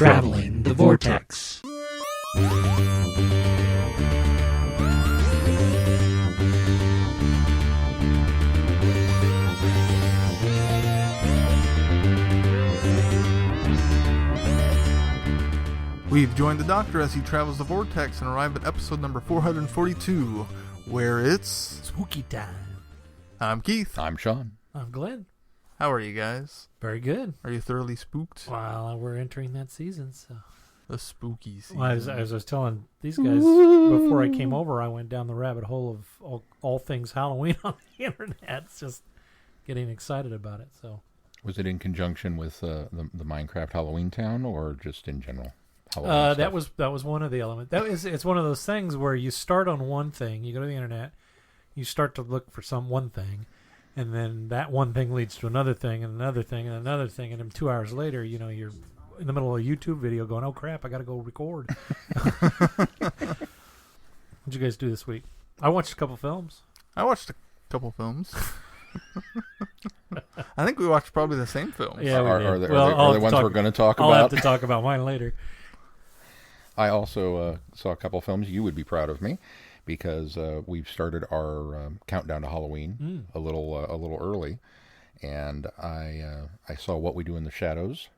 Traveling the Vortex. We've joined the Doctor as he travels the Vortex and arrive at episode number 442, where it's Spooky time. I'm Keith. I'm Sean. I'm Glenn. How are you guys? Very good. Are you thoroughly spooked? Well, we're entering that season, so. The spooky season. Well, as I was telling these guys before I came over, I went down the rabbit hole of all things Halloween on the internet. It's just getting excited about it. So. Was it in conjunction with the Minecraft Halloween Town, or just in general? That was one of the elements. It's one of those things where you start on one thing, you go to the internet, you start to look for one thing, and then that one thing leads to another thing and another thing and another thing, and then 2 hours later, you're in the middle of a YouTube video going, "Oh crap, I got to go record." What'd you guys do this week? I watched a couple films. I watched a couple films. I think we watched probably the same films. Yeah, are the ones we're going to talk about? I'll have to talk about mine later. I also saw a couple films. You would be proud of me because we've started our countdown to Halloween a little early, and I saw What We Do in the Shadows.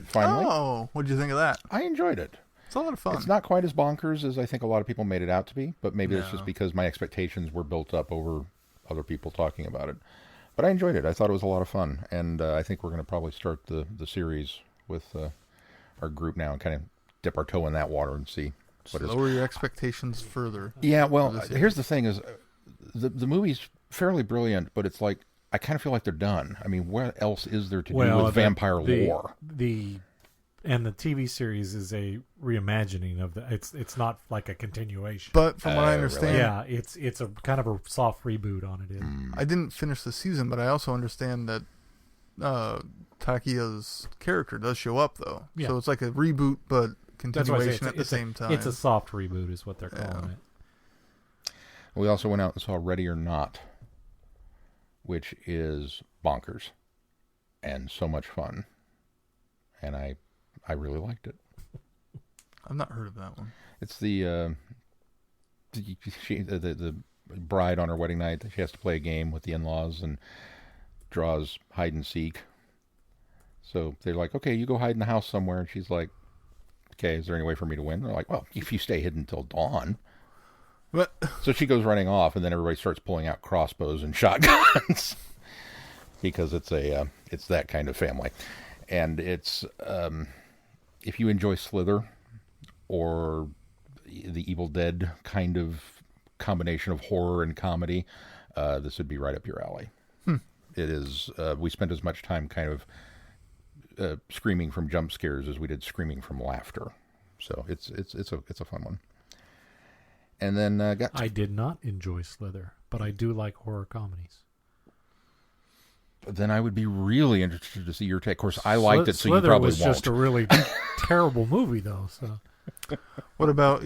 Finally. Oh, what'd you think of that? I enjoyed it. It's a lot of fun. It's not quite as bonkers as I think a lot of people made it out to be, but maybe it's just because my expectations were built up over other people talking about it. But I enjoyed it. I thought it was a lot of fun, and I think we're going to probably start the series with our group now and kind of dip our toe in that water and see what is. Lower your expectations further. Yeah, well, here's the thing: is the movie's fairly brilliant, but it's like I kind of feel like they're done. I mean, what else is there to do with vampire lore? The TV series is a reimagining of the. It's not like a continuation. But from what I understand, really? Yeah, it's a kind of a soft reboot on it. I didn't finish the season, but I also understand that Takia's character does show up though. Yeah. So it's like a reboot, but continuation at the same time. It's a soft reboot, is what they're calling it. We also went out and saw Ready or Not, which is bonkers and so much fun, and I really liked it. I've not heard of that one. It's the bride on her wedding night. She has to play a game with the in-laws and draws hide and seek. So they're like, "Okay, you go hide in the house somewhere," and she's like, "Okay, is there any way for me to win?" They're like, "Well, if you stay hidden until dawn." What? So she goes running off, and then everybody starts pulling out crossbows and shotguns because it's that kind of family, and it's if you enjoy Slither or the Evil Dead kind of combination of horror and comedy, this would be right up your alley. It is. We spent as much time kind of screaming from jump scares as we did screaming from laughter. So it's a fun one. And then I did not enjoy Slither, but I do like horror comedies. Then I would be really interested to see your take. Of course, I liked it, so Slither you probably was won't. Just a really terrible movie, though. So, what about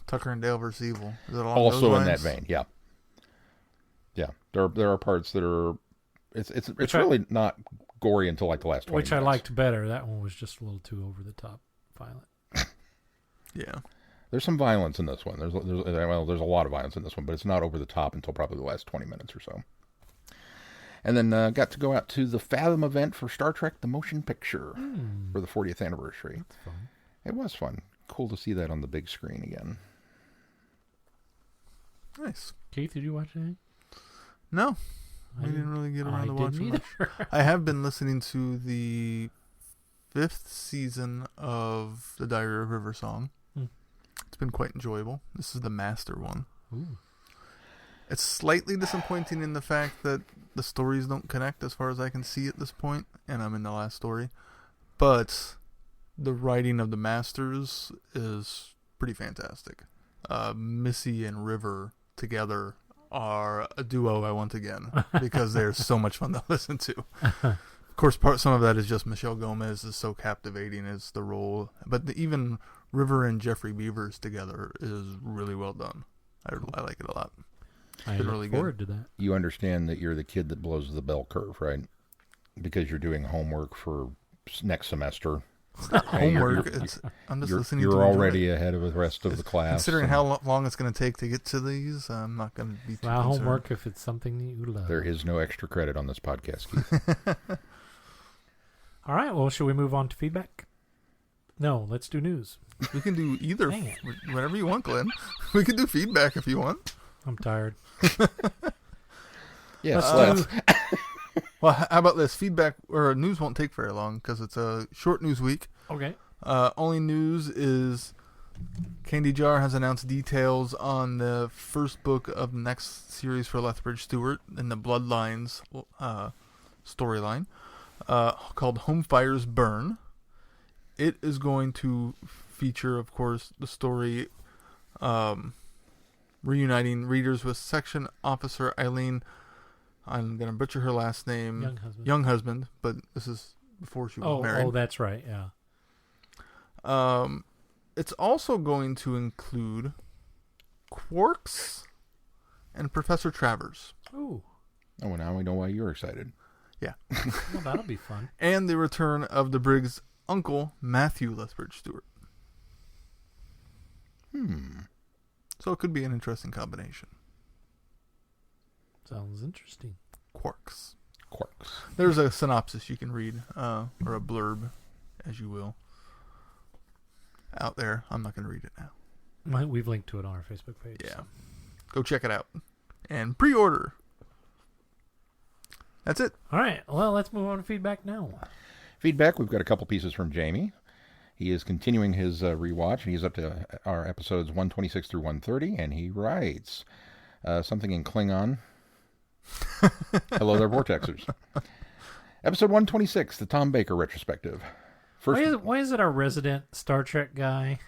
Tucker and Dale vs. Evil? Is it also in that vein? Yeah. There are parts that are. It's really not gory until like the last 20 minutes. Which I liked better. That one was just a little too over the top violent. Yeah. There's some violence in this one. There's a lot of violence in this one, but it's not over the top until probably the last 20 minutes or so. And then got to go out to the Fathom event for Star Trek: The Motion Picture for the 40th anniversary. That's fun. It was fun. Cool to see that on the big screen again. Nice. Keith, did you watch anything? No. I didn't really get around to watching much. I have been listening to the 5th season of The Diary of River Song. It's been quite enjoyable. This is the master one. Ooh. It's slightly disappointing in the fact that the stories don't connect as far as I can see at this point, and I'm in the last story. But the writing of the masters is pretty fantastic. Missy and River together are a duo I want again because they're so much fun to listen to. Of course, some of that is just Michelle Gomez is so captivating as the role, but even River and Jeffrey Beavers together is really well done. I like it a lot. I look forward to that. You understand that you're the kid that blows the bell curve, right? Because you're doing homework for next semester, It's not Hey, homework. I'm just listening to You're enjoy already it. ahead of the rest of the class. Considering how long it's going to take to get to these, I'm not going to be too Not concerned. homework if it's something that you love. There is no extra credit on this podcast, Keith. All right, well, should we move on to feedback? No, let's do news. We can do either, Dang it. whatever you want, Glenn. We can do feedback if you want. I'm tired. Yes, Let's let's. Well, how about this? Feedback or news won't take very long because it's a short news week. Okay. Only news is Candy Jar has announced details on the first book of the next series for Lethbridge Stewart in the Bloodlines storyline called Home Fires Burn. It is going to feature, of course, the story reuniting readers with Section Officer Eileen. I'm going to butcher her last name. Young husband, but this is before she was married. Oh, that's right, yeah. It's also going to include Quarks and Professor Travers. Ooh. Oh, well, now we know why you're excited. Yeah. Well, that'll be fun. And the return of the Briggs' uncle, Matthew Lethbridge Stewart. So it could be an interesting combination. Sounds interesting. Quarks. Quarks. There's a synopsis you can read, or a blurb, as you will, out there. I'm not going to read it now. We've linked to it on our Facebook page. Yeah. So. Go check it out. And pre-order. That's it. All right. Well, let's move on to feedback now. Feedback, we've got a couple pieces from Jamie. He is continuing his rewatch, and he's up to our episodes 126 through 130, and he writes something in Klingon. Hello there, Vortexers. Episode 126, the Tom Baker retrospective. Why is it our resident Star Trek guy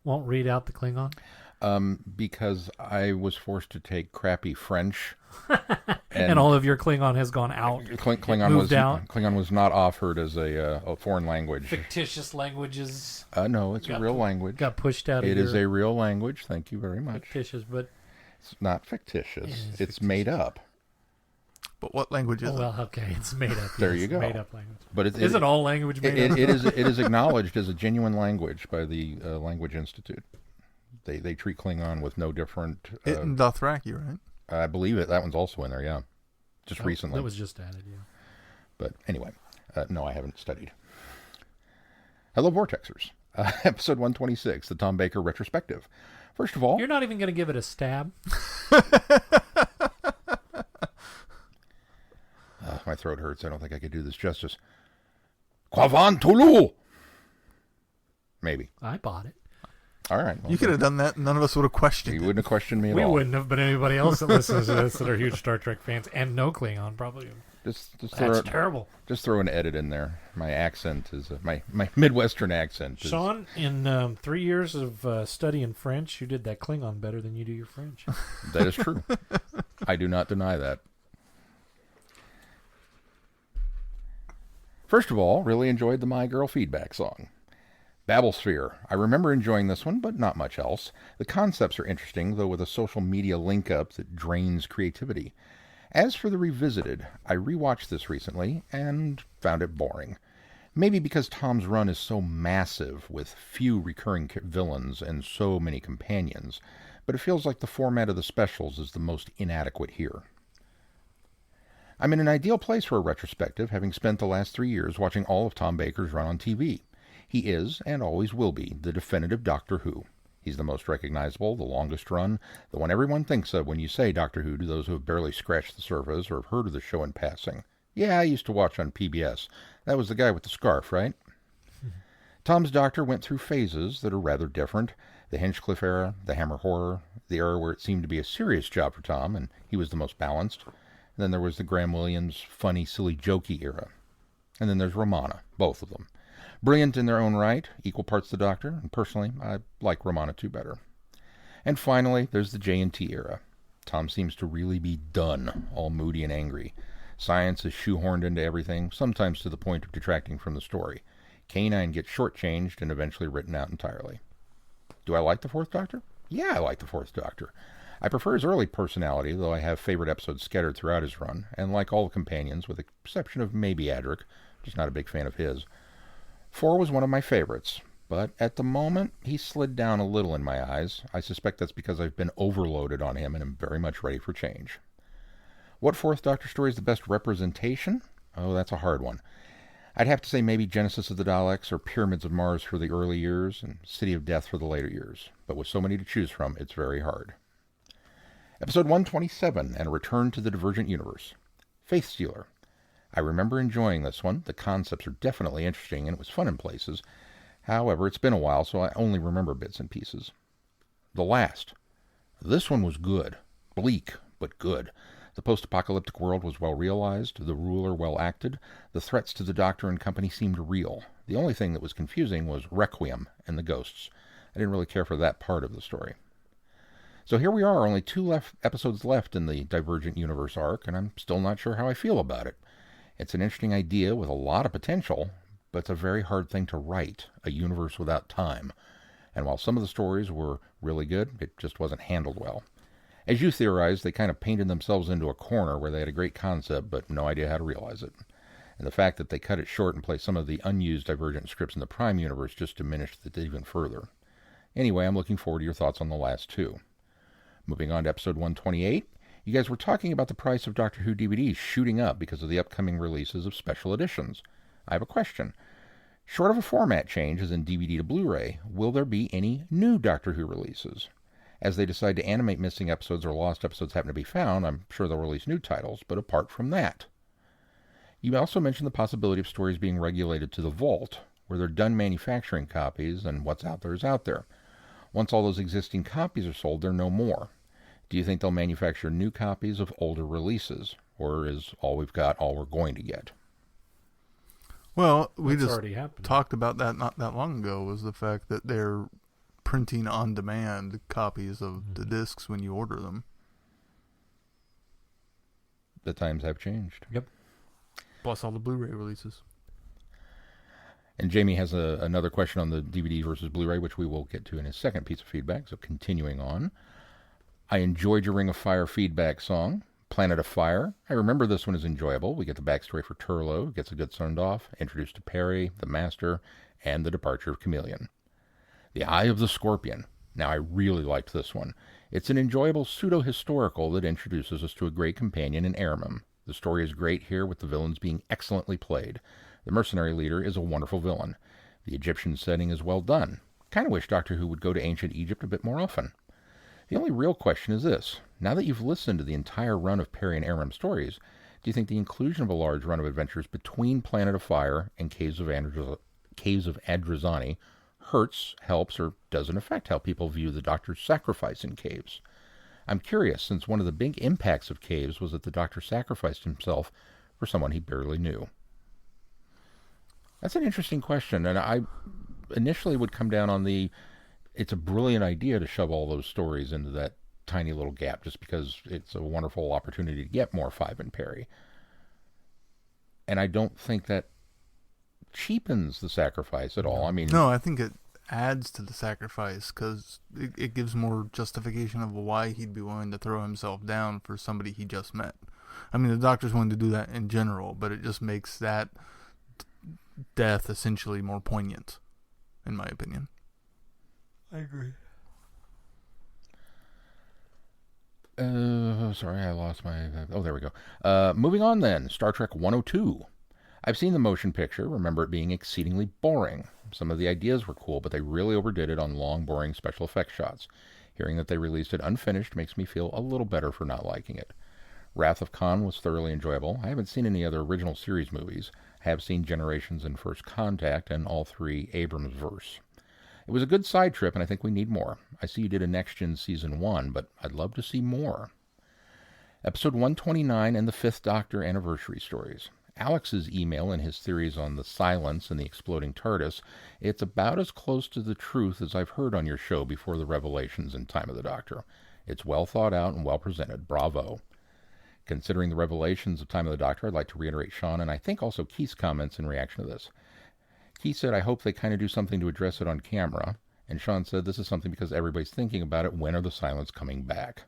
won't read out the Klingon? Because I was forced to take crappy French. And all of your Klingon has gone out. Klingon was not offered as a foreign language. Fictitious languages. No, it's a real language. Got pushed out of It is a real language. Thank you very much. Fictitious, but... It's not fictitious. It's fictitious. Made up. But what language is it? Well, okay, it's made up. There you go. Made up language. But Isn't all language made up? It is acknowledged as a genuine language by the Language Institute. They treat Klingon with no different. It and Dothraki, right? I believe it. That one's also in there. Yeah, just recently. That was just added. Yeah. But anyway, no, I haven't studied. Hello, Vortexers. Episode 126, the Tom Baker retrospective. First of all, You're not even going to give it a stab. my throat hurts. I don't think I could do this justice. Quavan Tulu. Maybe. I bought it. All right. Well, You could have done that, and none of us would have questioned You it. wouldn't have questioned me at We all. wouldn't have, but anybody else that listens to this that are huge Star Trek fans and no Klingon probably. Just That's terrible. Just throw an edit in there. My accent is my Midwestern accent. Is, Sean, in 3 years of studying French, you did that Klingon better than you do your French. That is true. I do not deny that. First of all, really enjoyed the My Girl feedback song. Babelsphere. I remember enjoying this one, but not much else. The concepts are interesting, though with a social media link-up that drains creativity. As for the Revisited, I rewatched this recently and found it boring. Maybe because Tom's run is so massive with few recurring villains and so many companions, but it feels like the format of the specials is the most inadequate here. I'm in an ideal place for a retrospective, having spent the last 3 years watching all of Tom Baker's run on TV. He is, and always will be, the definitive Doctor Who. He's the most recognizable, the longest run, the one everyone thinks of when you say Doctor Who to those who have barely scratched the surface or have heard of the show in passing. Yeah, I used to watch on PBS. That was the guy with the scarf, right? Tom's Doctor went through phases that are rather different. The Hinchcliffe era, the Hammer Horror, the era where it seemed to be a serious job for Tom, and he was the most balanced. And then there was the Graham Williams funny, silly, jokey era. And then there's Romana, both of them. Brilliant in their own right, equal parts the Doctor, and personally, I like Romana 2 better. And finally, there's the J&T era. Tom seems to really be done, all moody and angry. Science is shoehorned into everything, sometimes to the point of detracting from the story. K9 gets shortchanged and eventually written out entirely. Do I like the Fourth Doctor? Yeah, I like the Fourth Doctor. I prefer his early personality, though I have favorite episodes scattered throughout his run, and like all the companions, with the exception of maybe Adric, just not a big fan of his. 4 was one of my favorites, but at the moment, he slid down a little in my eyes. I suspect that's because I've been overloaded on him and am very much ready for change. What 4th Doctor story is the best representation? Oh, that's a hard one. I'd have to say maybe Genesis of the Daleks or Pyramids of Mars for the early years and City of Death for the later years. But with so many to choose from, it's very hard. Episode 127, and a return to the Divergent Universe. Faith Stealer. I remember enjoying this one. The concepts are definitely interesting, and it was fun in places. However, it's been a while, so I only remember bits and pieces. The Last. This one was good. Bleak, but good. The post-apocalyptic world was well realized, the ruler well acted, the threats to the Doctor and company seemed real. The only thing that was confusing was Requiem and the ghosts. I didn't really care for that part of the story. So here we are, only 2 episodes left in the Divergent Universe arc, and I'm still not sure how I feel about it. It's an interesting idea with a lot of potential, but it's a very hard thing to write, a universe without time. And while some of the stories were really good, it just wasn't handled well. As you theorized, they kind of painted themselves into a corner where they had a great concept, but no idea how to realize it. And the fact that they cut it short and placed some of the unused Divergent scripts in the Prime universe just diminished it even further. Anyway, I'm looking forward to your thoughts on the last 2. Moving on to episode 128, you guys were talking about the price of Doctor Who DVDs shooting up because of the upcoming releases of special editions. I have a question. Short of a format change, as in DVD to Blu-ray, will there be any new Doctor Who releases? As they decide to animate missing episodes or lost episodes happen to be found, I'm sure they'll release new titles, but apart from that. You also mentioned the possibility of stories being regulated to the vault, where they're done manufacturing copies, and what's out there is out there. Once all those existing copies are sold, they're no more. Do you think they'll manufacture new copies of older releases, or is all we've got all we're going to get? Well, we That's just already happened. talked about that not that long ago, was the fact that they're printing on-demand copies of the discs when you order them. The times have changed. Yep. Plus all the Blu-ray releases. And Jamie has another question on the DVD versus Blu-ray, which we will get to in his second piece of feedback, so continuing on. I enjoyed your Ring of Fire feedback song, Planet of Fire. I remember this one is enjoyable. We get the backstory for Turlough, gets a good send-off, introduced to Perry, the Master, and the departure of Chameleon. The Eye of the Scorpion. Now, I really liked this one. It's an enjoyable pseudo-historical that introduces us to a great companion in Airmum. The story is great here, with the villains being excellently played. The mercenary leader is a wonderful villain. The Egyptian setting is well done. Kind of wish Doctor Who would go to ancient Egypt a bit more often. The only real question is this. Now that you've listened to the entire run of Perry and Airmum stories, do you think the inclusion of a large run of adventures between Planet of Fire and Caves of Androzani hurts, helps, or doesn't affect how people view the Doctor's sacrifice in Caves? I'm curious, since one of the big impacts of Caves was that the Doctor sacrificed himself for someone he barely knew. That's an interesting question, and I initially would come down on it's a brilliant idea to shove all those stories into that tiny little gap, just because it's a wonderful opportunity to get more Five and Perry. And I don't think that cheapens the sacrifice at all. I mean, no, I think it adds to the sacrifice, because it gives more justification of why he'd be willing to throw himself down for somebody he just met. I mean, the Doctor's willing to do that in general, but it just makes that death essentially more poignant, in my opinion. I agree. Sorry, I lost my... Oh, there we go. Moving on then. Star Trek 102. I've seen the motion picture, remember it being exceedingly boring. Some of the ideas were cool, but they really overdid it on long, boring special effects shots. Hearing that they released it unfinished makes me feel a little better for not liking it. Wrath of Khan was thoroughly enjoyable. I haven't seen any other original series movies. I have seen Generations and First Contact and all 3 Abrams verse. It was a good side trip, and I think we need more. I see you did a Next Gen Season 1, but I'd love to see more. Episode 129 and the 5th Doctor Anniversary Stories. Alex's email and his theories on the silence and the exploding TARDIS, it's about as close to the truth as I've heard on your show before the revelations in Time of the Doctor. It's well thought out and well presented. Bravo. Considering the revelations of Time of the Doctor, I'd like to reiterate Sean and I think also Keith's comments in reaction to this. Keith said, I hope they kind of do something to address it on camera. And Sean said, this is something because everybody's thinking about it. When are the silence coming back?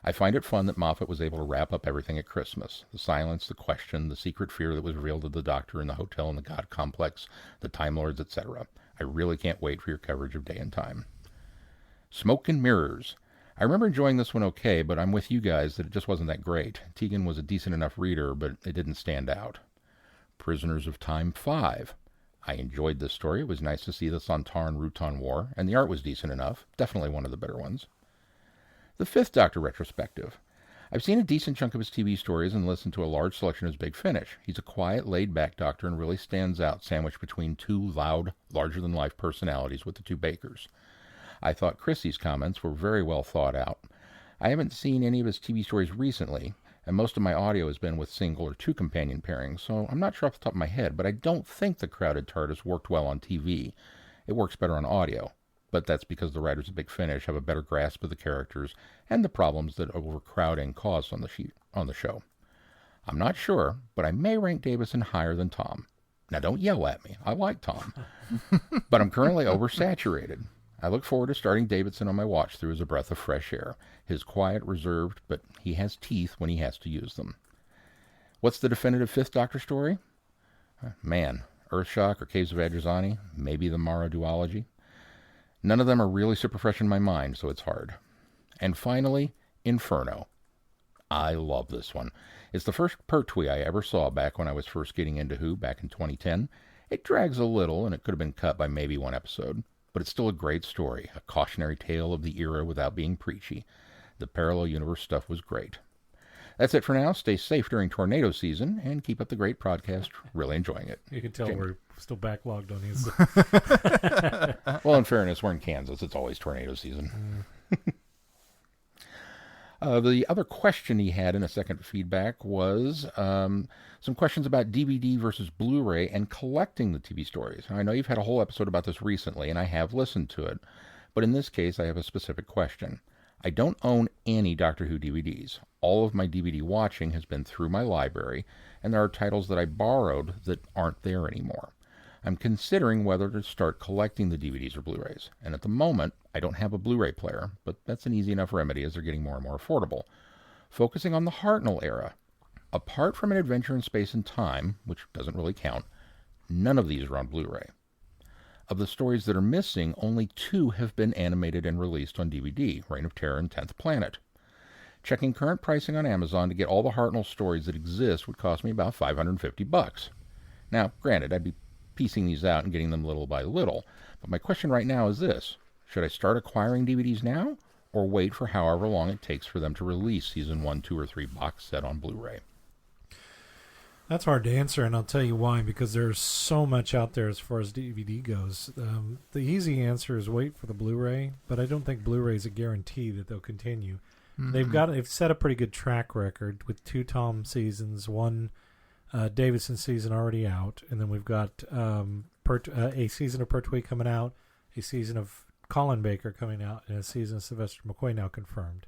I find it fun that Moffat was able to wrap up everything at Christmas. The silence, the question, the secret fear that was revealed to the Doctor in the hotel and the God Complex, the Time Lords, etc. I really can't wait for your coverage of Day and Time. Smoke and Mirrors. I remember enjoying this one okay, but I'm with you guys that it just wasn't that great. Tegan was a decent enough reader, but it didn't stand out. Prisoners of Time 5. I enjoyed this story. It was nice to see the Sontaran-Rutan War, and the art was decent enough. Definitely one of the better ones. The Fifth Doctor retrospective. I've seen a decent chunk of his TV stories and listened to a large selection of his Big Finish. He's a quiet, laid-back Doctor and really stands out sandwiched between two loud, larger-than-life personalities with the two Bakers. I thought Chrissy's comments were very well thought out. I haven't seen any of his TV stories recently, and most of my audio has been with single or two companion pairings, so I'm not sure off the top of my head, but I don't think the crowded TARDIS worked well on TV. It works better on audio, but that's because the writers of Big Finish have a better grasp of the characters and the problems that overcrowding caused on the show. I'm not sure, but I may rank Davison higher than Tom. Now don't yell at me. I like Tom. But I'm currently oversaturated. I look forward to starting Davidson on my watch through as a breath of fresh air. His quiet, reserved, but he has teeth when he has to use them. What's the definitive Fifth Doctor story? Man, Earthshock or Caves of Adrazani, maybe the Mara duology. None of them are really super fresh in my mind, so it's hard. And finally, Inferno. I love this one. It's the first Pertwee I ever saw back when I was first getting into Who back in 2010. It drags a little, and it could have been cut by maybe one episode. But it's still a great story, a cautionary tale of the era without being preachy. The parallel universe stuff was great. That's it for now. Stay safe during tornado season, and keep up the great podcast. Really enjoying it. You can tell Jamie. we're still backlogged on these. Well, in fairness, we're in Kansas. It's always tornado season. The other question he had in a second feedback was some questions about DVD versus Blu-ray and collecting the TV stories. I know you've had a whole episode about this recently, and I have listened to it. But in this case, I have a specific question. I don't own any Doctor Who DVDs. All of my DVD watching has been through my library, and there are titles that I borrowed that aren't there anymore. I'm considering whether to start collecting the DVDs or Blu-rays, and at the moment, I don't have a Blu-ray player, but that's an easy enough remedy as they're getting more and more affordable. Focusing on the Hartnell era, apart from An Adventure in Space and Time, which doesn't really count, none of these are on Blu-ray. Of the stories that are missing, only 2 have been animated and released on DVD, Reign of Terror and 10th Planet. Checking current pricing on Amazon to get all the Hartnell stories that exist would cost me about $550. Now, granted, I'd be piecing these out and getting them little by little, but my question right now is this. Should I start acquiring DVDs now, or wait for however long it takes for them to release Season 1, 2, or 3 box set on Blu-ray? That's hard to answer, and I'll tell you why, because there's so much out there as far as DVD goes. The easy answer is wait for the Blu-ray, but I don't think Blu-ray is a guarantee that they'll continue. Mm-hmm. They've set a pretty good track record with 2 Tom seasons, 1 Davidson season already out, and then we've got a season of Pertwee coming out, a season of Colin Baker coming out, and a season of Sylvester McCoy now confirmed.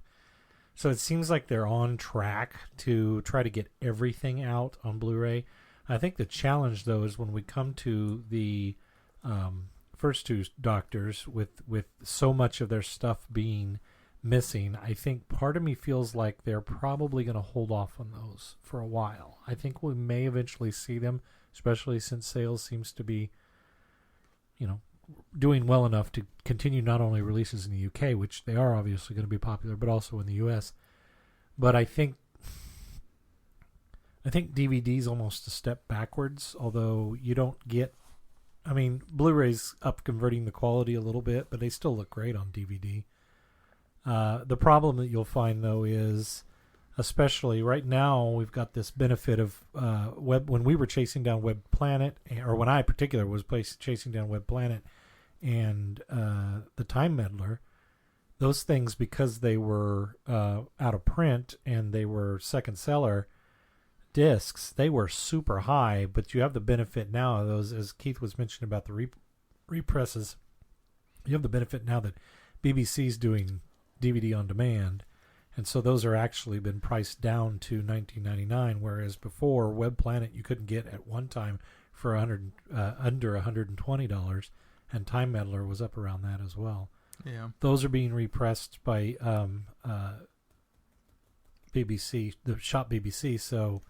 So it seems like they're on track to try to get everything out on Blu-ray. I think the challenge, though, is when we come to the first 2 Doctors with so much of their stuff being missing, I think part of me feels like they're probably going to hold off on those for a while. I think we may eventually see them, especially since sales seems to be, doing well enough to continue not only releases in the UK, which they are obviously going to be popular, but also in the US. But I think DVD is almost a step backwards, although you don't get... Blu-ray's up converting the quality a little bit, but they still look great on DVD. The problem that you'll find, though, is, especially right now, we've got this benefit of when we were chasing down Web Planet, or when I in particular was chasing down Web Planet and the Time Meddler, those things, because they were out of print and they were second seller discs, they were super high, but you have the benefit now of those, as Keith was mentioning about the represses, you have the benefit now that BBC's doing DVD on demand, and so those are actually been priced down to $19.99, whereas before Web Planet you couldn't get at one time for under $120, and Time Meddler was up around that as well. Yeah, those are being repressed by BBC, the shop BBC. So,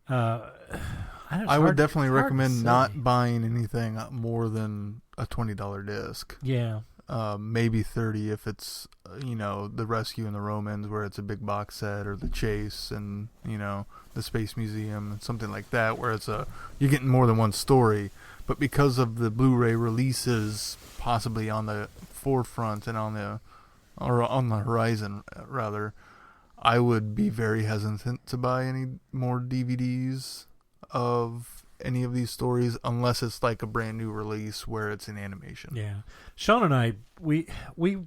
I would definitely recommend not buying anything more than a $20 disc. Yeah. Maybe 30 if it's the Rescue and the Romans, where it's a big box set, or the Chase and the Space Museum and something like that, where you're getting more than one story. But because of the Blu-ray releases possibly on the forefront and on the horizon rather, I would be very hesitant to buy any more DVDs of any of these stories unless it's like a brand new release where it's in animation. Yeah. Sean and I, we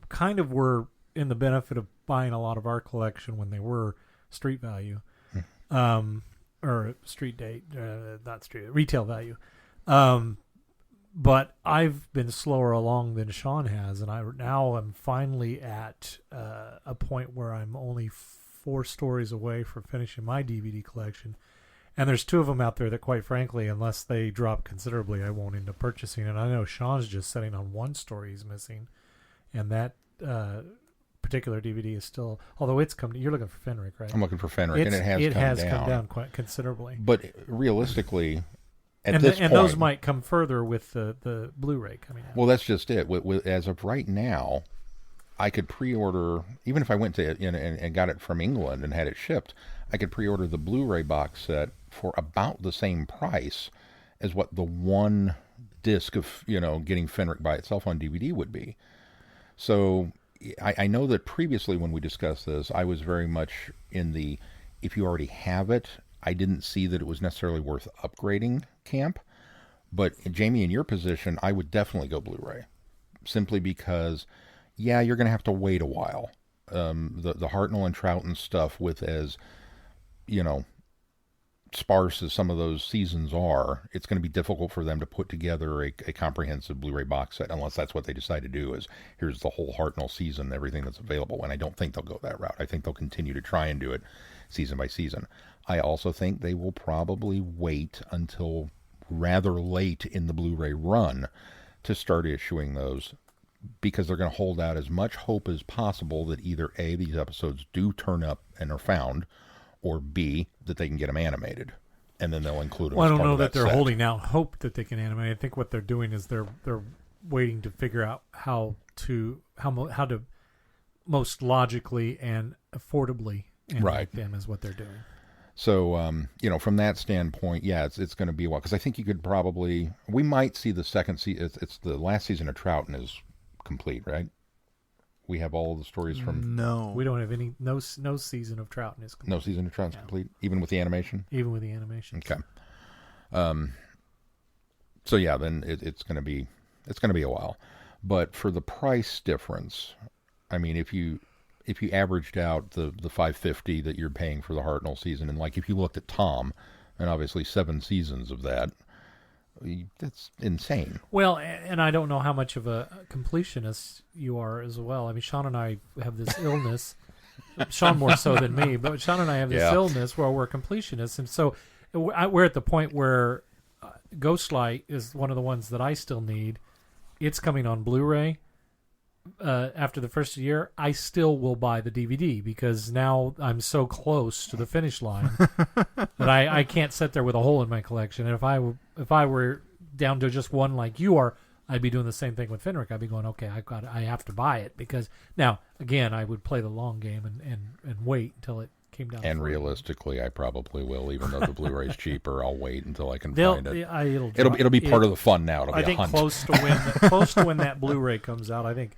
kind of were in the benefit of buying a lot of our collection when they were street value, or street date, not street, retail value. But I've been slower along than Sean has, and I'm finally at a point where I'm only 4 stories away from finishing my DVD collection. And there's 2 of them out there that, quite frankly, unless they drop considerably, I won't end up purchasing. And I know Sean's just sitting on 1 story he's missing. And that particular DVD is still, although it's come, you're looking for Fenric, right? I'm looking for Fenric, and it has come down quite considerably. But realistically, at this point, those might come further with the Blu-ray coming out. Well, that's just it. As of right now, I could pre-order, even if I went to and got it from England and had it shipped, I could pre-order the Blu-ray box set for about the same price as what the 1 disc of getting Fenric by itself on DVD would be. So I know that previously when we discussed this, I was very much in the, if you already have it, I didn't see that it was necessarily worth upgrading camp. But Jamie, in your position, I would definitely go Blu-ray, simply because, yeah, you're going to have to wait a while. The Hartnell and Troughton stuff, with as sparse as some of those seasons are, it's going to be difficult for them to put together a comprehensive Blu-ray box set, unless that's what they decide to do, is here's the whole Hartnell season, everything that's available. And I don't think they'll go that route. I think they'll continue to try and do it season by season. I also think they will probably wait until rather late in the Blu-ray run to start issuing those, because they're going to hold out as much hope as possible that either A, these episodes do turn up and are found, or B, that they can get them animated, and then they'll include them. Well, as I don't part know of that they're set. holding out hope that they can animate. I think what they're doing is they're waiting to figure out how to most logically and affordably animate them, is what they're doing. So, from that standpoint, yeah, it's going to be a while, because I think you could probably, we might see the second season. It's the last season of Troughton is complete, right? We have all the stories from. No, we don't have any. No season of Troughton is complete. No season of Troughton is complete, even with the animation. Even with the animation. Okay. So yeah, then it's going to be a while, but for the price difference, I mean, if you averaged out the $550 that you're paying for the Hartnell season, and like if you looked at Tom, and obviously 7 seasons of that, that's insane. Well, and I don't know how much of a completionist you are as well. I mean, Sean and I have this illness. Sean more so than me, but Sean and I have this illness where we're completionists, and so we're at the point where Ghostlight is one of the ones that I still need. It's coming on Blu-ray. After the first year, I still will buy the DVD, because now I'm so close to the finish line that I can't sit there with a hole in my collection. And if I were down to just one like you are, I'd be doing the same thing with Fenric. I'd be going, okay, I have to buy it, because now again I would play the long game and wait until it came down. And realistically, I probably will, even though the Blu-ray's cheaper. I'll wait until I can find it. It'll be part of the fun now. It'll be a hunt. Close to when that Blu-ray comes out, I think.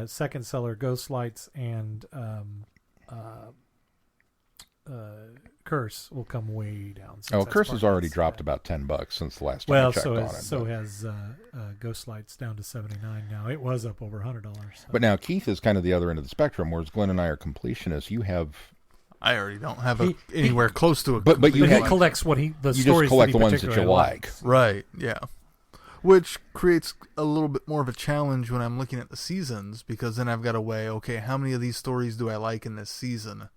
Second seller Ghostlights and Curse will come way down. Curse has already dropped about $10 since the last time I checked on it. So has Ghostlights, down to $79 now. It was up over $100. So. But now Keith is kind of the other end of the spectrum, whereas Glenn and I are completionists. You have. I already don't have anywhere close to a. But he collects the you stories. Just collect that the ones that you like. Right. Yeah. Which creates a little bit more of a challenge when I'm looking at the seasons, because then I've got to weigh, okay, how many of these stories do I like in this season?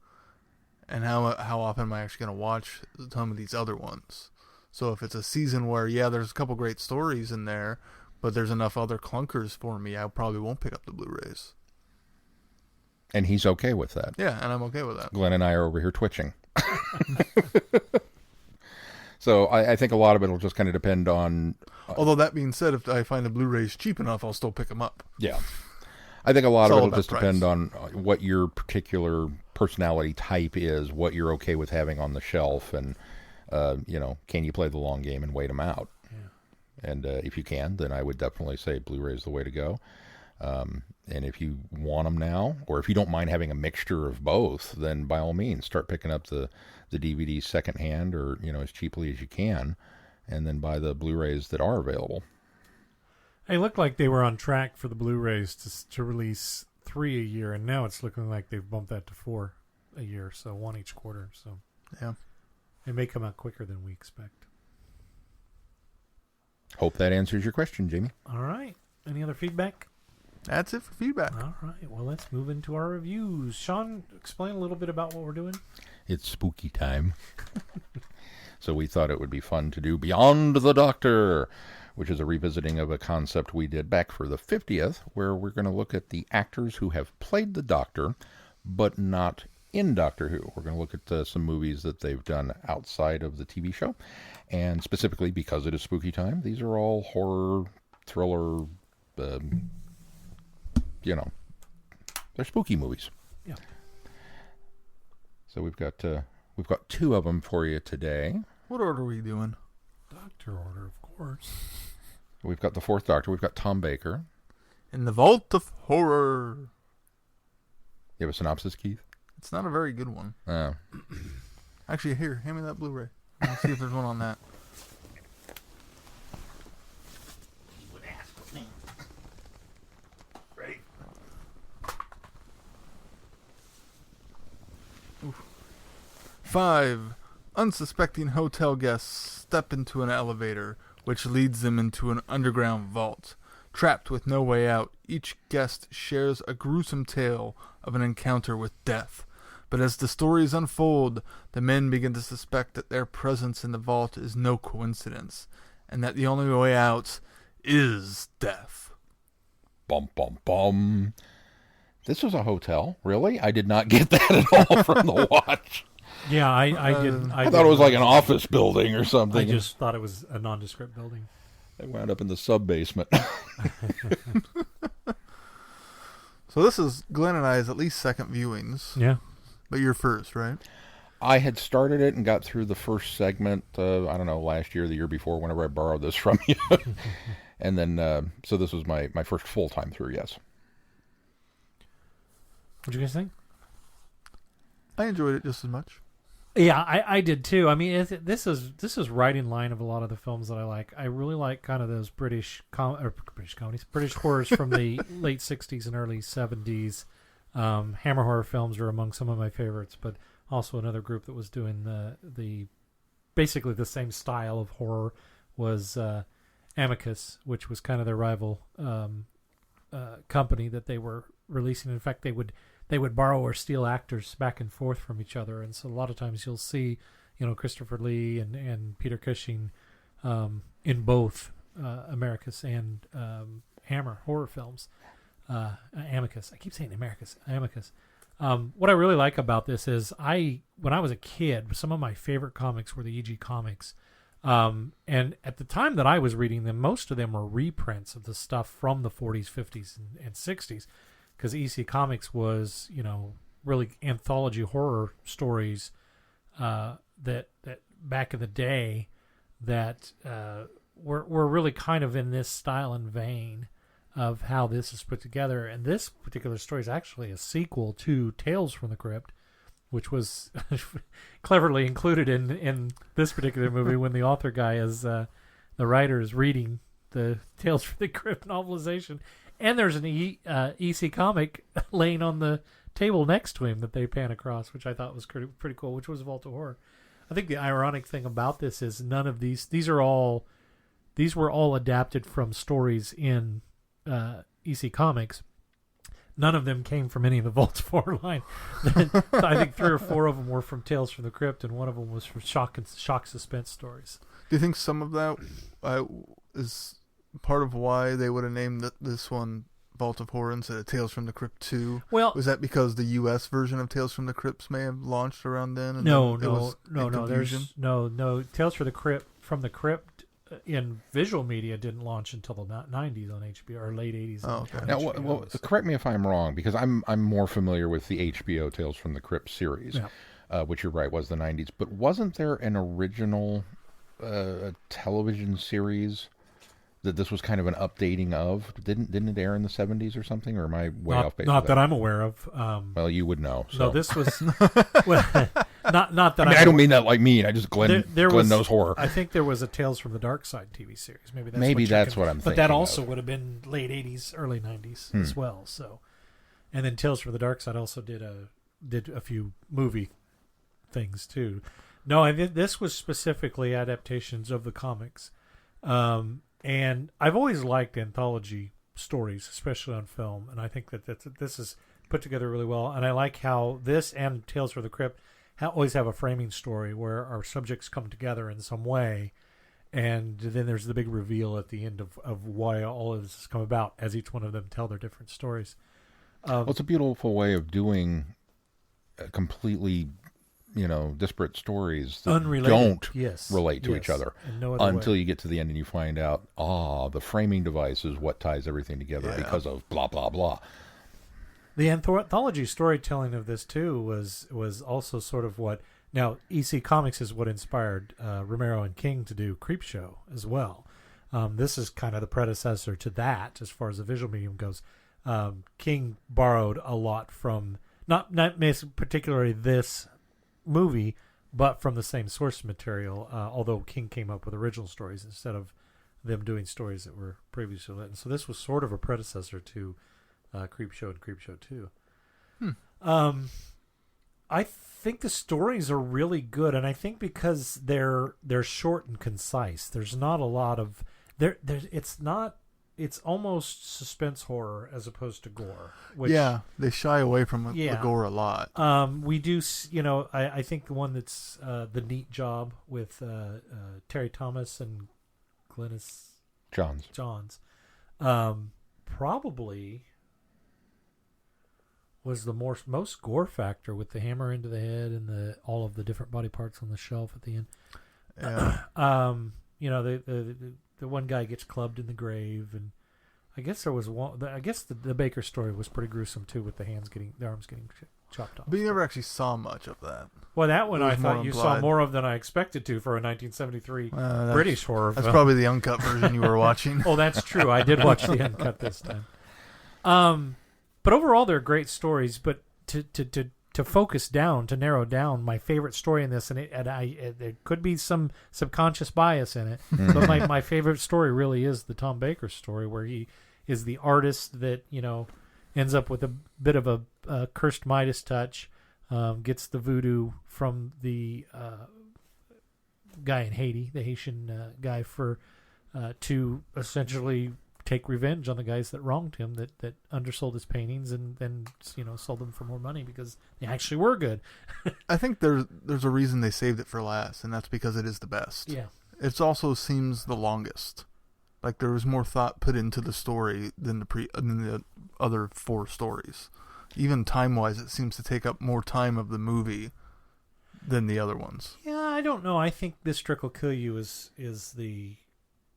And how often am I actually going to watch some of these other ones? So if it's a season where, yeah, there's a couple great stories in there, but there's enough other clunkers for me, I probably won't pick up the Blu-rays. And he's okay with that. Yeah, and I'm okay with that. Glenn and I are over here twitching. So I think a lot of it will just kind of depend on... Although that being said, if I find the Blu-rays cheap enough, I'll still pick them up. Yeah. I think a lot It's of it all will just about depend price. on what your particular personality type is, what you're okay with having on the shelf, and, can you play the long game and wait them out? Yeah. And if you can, then I would definitely say Blu-ray is the way to go. And if you want them now, or if you don't mind having a mixture of both, then by all means, start picking up the DVDs secondhand or, as cheaply as you can, and then buy the Blu-rays that are available. It looked like they were on track for the Blu-rays to release 3 a year, and now it's looking like they've bumped that to 4 a year, so 1 each quarter. So Yeah. it may come out quicker than we expect. Hope that answers your question, Jamie. All right. Any other feedback? That's it for feedback. All right. Well, let's move into our reviews. Sean, explain a little bit about what we're doing. It's spooky time. So we thought it would be fun to do Beyond the Doctor, which is a revisiting of a concept we did back for the 50th, where we're going to look at the actors who have played the Doctor, but not in Doctor Who. We're going to look at some movies that they've done outside of the TV show. And specifically, because it is spooky time, these are all horror, thriller, they're spooky movies. Yeah. So we've got 2 of them for you today. What order are we doing? Doctor order, of course. We've got the 4th Doctor. We've got Tom Baker. In the Vault of Horror. You have a synopsis, Keith? It's not a very good one. Actually, here, hand me that Blu-ray. Let's see if there's one on that. Oof. 5 unsuspecting hotel guests step into an elevator, which leads them into an underground vault. Trapped with no way out, each guest shares a gruesome tale of an encounter with death. But as the stories unfold, the men begin to suspect that their presence in the vault is no coincidence, and that the only way out is death. Bum, bum, bum. This was a hotel? Really? I did not get that at all from the watch. Yeah, I didn't. I thought it was like an office building or something. I just thought it was a nondescript building. I wound up in the sub-basement. So this is Glenn and I's at least second viewings. Yeah. But you're first, right? I had started it and got through the first segment, I don't know, last year, the year before, whenever I borrowed this from you. And then, so this was my first full-time through, yes. What'd you guys think? I enjoyed it just as much. Yeah, I did too. I mean, this is right in line of a lot of the films that I like. I really like kind of those British comedies, British horrors from the late '60s and early '70s. Hammer horror films are among some of my favorites, but also another group that was doing the basically the same style of horror was Amicus, which was kind of their rival company that they were releasing. In fact, they would borrow or steal actors back and forth from each other, and so a lot of times you'll see, Christopher Lee and Peter Cushing in both Americas and Hammer horror films. Amicus. I keep saying Amicus. What I really like about this is when I was a kid, some of my favorite comics were the E.G. comics. And at the time that I was reading them, most of them were reprints of the stuff from the 40s, 50s, and 60s. Because EC Comics was, really anthology horror stories that back in the day that were really kind of in this style and vein of how this is put together. And this particular story is actually a sequel to Tales from the Crypt, which was cleverly included in this particular movie when the author guy the writer is reading the Tales from the Crypt novelization. And there's an EC comic laying on the table next to him that they pan across, which I thought was pretty cool, which was Vault of Horror. I think the ironic thing about this is none of these were all adapted from stories in EC Comics. None of them came from any of the Vault of Horror line. I think 3 or 4 of them were from Tales from the Crypt, and one of them was from shock suspense stories. Do you think some of that is part of why they would have named this one Vault of Horror instead of Tales from the Crypt 2? Well, Was that because the U.S. version of Tales from the Crypts may have launched around then? And no. then it was in confusion? There's no Tales from the Crypt in visual media didn't launch until the 90s on HBO or late 80s. Oh, okay. Now, well, correct me if I'm wrong, because I'm more familiar with the HBO Tales from the Crypt series, which you're right was the 90s. But wasn't there an original television series that this was kind of an updating of? Didn't it air in the 70s or something? Or am I way off base? Not that I'm aware of. Well, you would know. So. No, this was well, not that. I don't mean that like mean. I just Glenn knows horror. I think there was a Tales from the Dark Side TV series. Maybe that's what I'm thinking. But that also would have been late 80s, early 90s as well. So, and then Tales from the Dark Side also did a few movie things too. No, this was specifically adaptations of the comics. And I've always liked anthology stories, especially on film, and I think that this is put together really well. And I like how this and Tales from the Crypt always have a framing story where our subjects come together in some way, and then there's the big reveal at the end of why all of this has come about as each one of them tell their different stories. Well, it's a beautiful way of doing completely disparate stories that don't relate to each other until you get to the end and you find out, the framing device is what ties everything together because of blah, blah, blah. The anthology storytelling of this, too, was also sort of what... Now, EC Comics is what inspired Romero and King to do Creepshow as well. This is kind of the predecessor to that as far as the visual medium goes. King borrowed a lot from, not particularly this movie, but from the same source material, although King came up with original stories instead of them doing stories that were previously written. So this was sort of a predecessor to Creepshow and Creepshow 2. I think the stories are really good, and I think because they're short and concise, there's not a lot of it's almost suspense horror as opposed to gore. Which, they shy away from the gore a lot. We do, I think the one that's The Neat Job with Terry Thomas and Glynis Johns probably was the most gore factor with the hammer into the head and all of the different body parts on the shelf at the end. The one guy gets clubbed in the grave, and I guess there was one. I guess the Baker story was pretty gruesome too, with the arms getting chopped off. But you never actually saw much of that. Well, that one I thought you saw more of than I expected to for a 1973 British horror film. That's probably the uncut version you were watching. Oh, that's true. I did watch the uncut this time. But overall, they're great stories. But to focus down, to narrow down my favorite story in this, and there could be some subconscious bias in it, but my favorite story really is the Tom Baker story, where he is the artist that ends up with a bit of a cursed Midas touch, gets the voodoo from the guy in Haiti, the Haitian guy, to essentially take revenge on the guys that wronged him, that undersold his paintings and then sold them for more money because they actually were good. I think there's a reason they saved it for last, and that's because it is the best. Yeah. It also seems the longest. Like there was more thought put into the story than the other four stories. Even time-wise, it seems to take up more time of the movie than the other ones. Yeah, I don't know. I think This Trick Will Kill You is the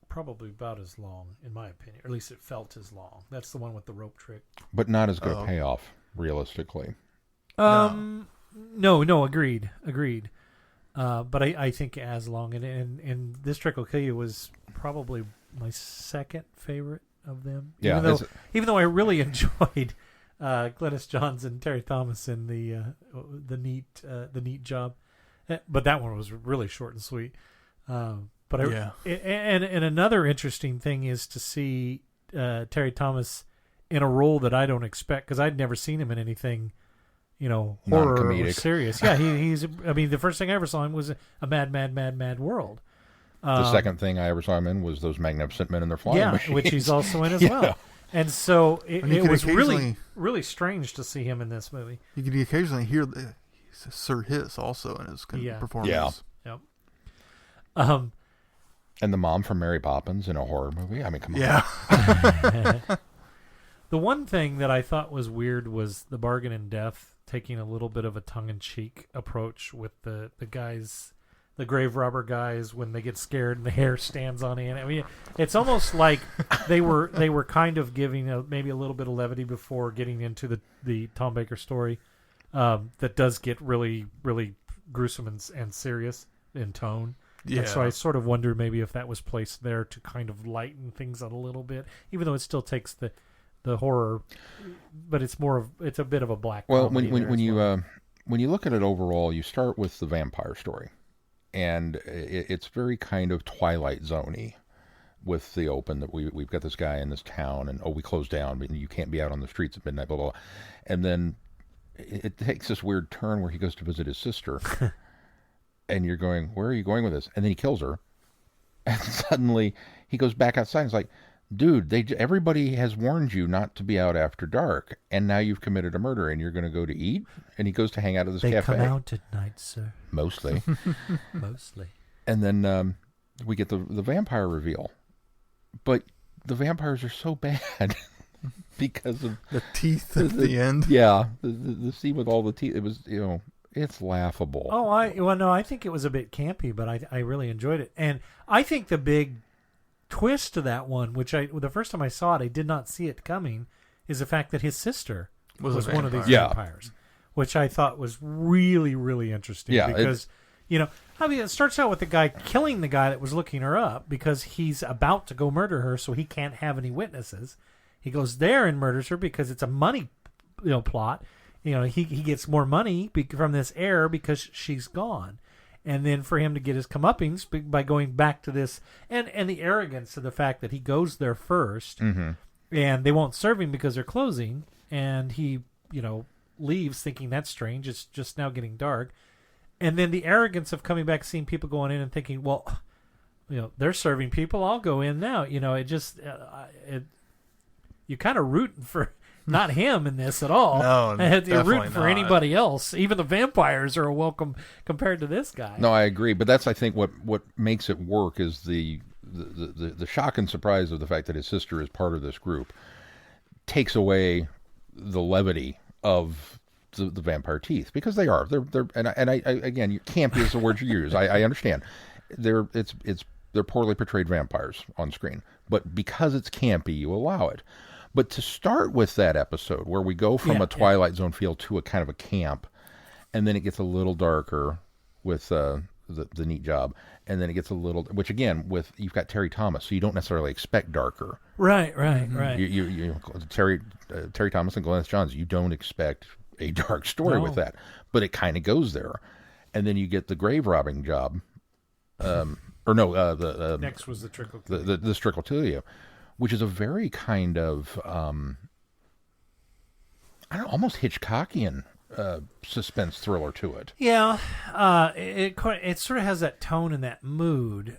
probably about as long, in my opinion. Or at least it felt as long. That's the one with the rope trick. But not as good a payoff, realistically. No, agreed. But I think as long. And This Trick Will Kill You was probably my second favorite of them. Yeah. Even though I really enjoyed Glynis Johns and Terry Thomas in the neat job. But that one was really short and sweet. And another interesting thing is to see Terry Thomas in a role that I don't expect, because I'd never seen him in anything, horror or serious. Yeah, he's. I mean, the first thing I ever saw him was a Mad World. The second thing I ever saw him in was those Magnificent Men and their Flying Machines, which he's also in as well. And so it was really, really strange to see him in this movie. You could occasionally hear Sir Hiss also in his performance. Yeah. Yep. And the mom from Mary Poppins in a horror movie. I mean, come on. Yeah. The one thing that I thought was weird was the Bargain in Death taking a little bit of a tongue-in-cheek approach with the guys, the grave robber guys, when they get scared and the hair stands on end. I mean, it's almost like they were kind of giving maybe a little bit of levity before getting into the Tom Baker story that does get really, really gruesome and serious in tone. Yeah. And so I sort of wonder maybe if that was placed there to kind of lighten things out a little bit, even though it still takes the horror, but it's a bit of a black. Well, when you look at it overall, you start with the vampire story, and it's very kind of Twilight Zone-y with the open that we've got this guy in this town, and we closed down, but you can't be out on the streets at midnight, blah blah, blah. And then it takes this weird turn where he goes to visit his sister, and you're going, where are you going with this? And then he kills her, and suddenly he goes back outside and it's like, dude, everybody has warned you not to be out after dark, and now you've committed a murder, and you're going to go to eat? And he goes to hang out at this cafe. They come out at night, sir. Mostly. Mostly. And then we get the vampire reveal. But the vampires are so bad because of... The teeth at the end. Yeah. The scene with all the teeth, it was, it's laughable. Oh, I think it was a bit campy, but I really enjoyed it. And I think the big twist to that one, which the first time I saw it, I did not see it coming, is the fact that his sister was one of these vampires, which I thought was really, really interesting. Yeah, because it starts out with the guy killing the guy that was looking her up because he's about to go murder her, so he can't have any witnesses. He goes there and murders her because it's a money, plot. He gets more money from this heir because she's gone. And then for him to get his comeuppance by going back to this, and the arrogance of the fact that he goes there first, and they won't serve him because they're closing, and he, leaves thinking that's strange. It's just now getting dark. And then the arrogance of coming back, seeing people going in and thinking, well, they're serving people. I'll go in now. It just, you kind of rooting for not him in this at all. No, you're rooting for anybody else. Even the vampires are welcome compared to this guy. No, I agree. But that's, I think, what makes it work is the shock and surprise of the fact that his sister is part of this group takes away the levity of the vampire teeth, because they are. They're and I again, campy is the word you use. I understand. They're poorly portrayed vampires on screen, but because it's campy, you allow it. But to start with that episode where we go from a Twilight Zone feel to a kind of a camp, and then it gets a little darker with the neat job, and then it gets a little, which again, you've got Terry Thomas, so you don't necessarily expect darker. Right. You Terry Thomas and Glennis Johns, you don't expect a dark story with that, but it kind of goes there, and then you get the grave robbing job, next was the trickle, the Strickletalia, which is a very kind of, almost Hitchcockian suspense thriller to it. Yeah, it sort of has that tone and that mood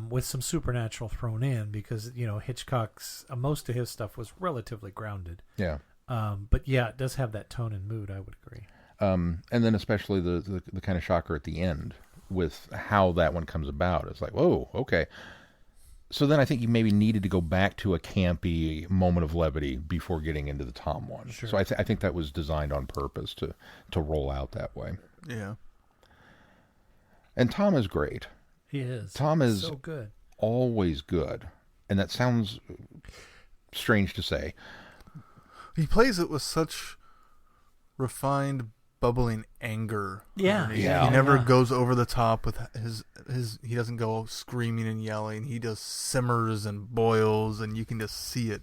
with some supernatural thrown in because, Hitchcock's, most of his stuff was relatively grounded. Yeah. But yeah, it does have that tone and mood, I would agree. And then especially the kind of shocker at the end with how that one comes about. It's like, whoa, okay. So then I think you maybe needed to go back to a campy moment of levity before getting into the Tom one. Sure. So I think that was designed on purpose to roll out that way. Yeah. And Tom is great. He is. Tom is so good. Always good. And that sounds strange to say. He plays it with such refined, bubbling anger. Yeah. He never goes over the top with his. He doesn't go screaming and yelling. He just simmers and boils, and you can just see it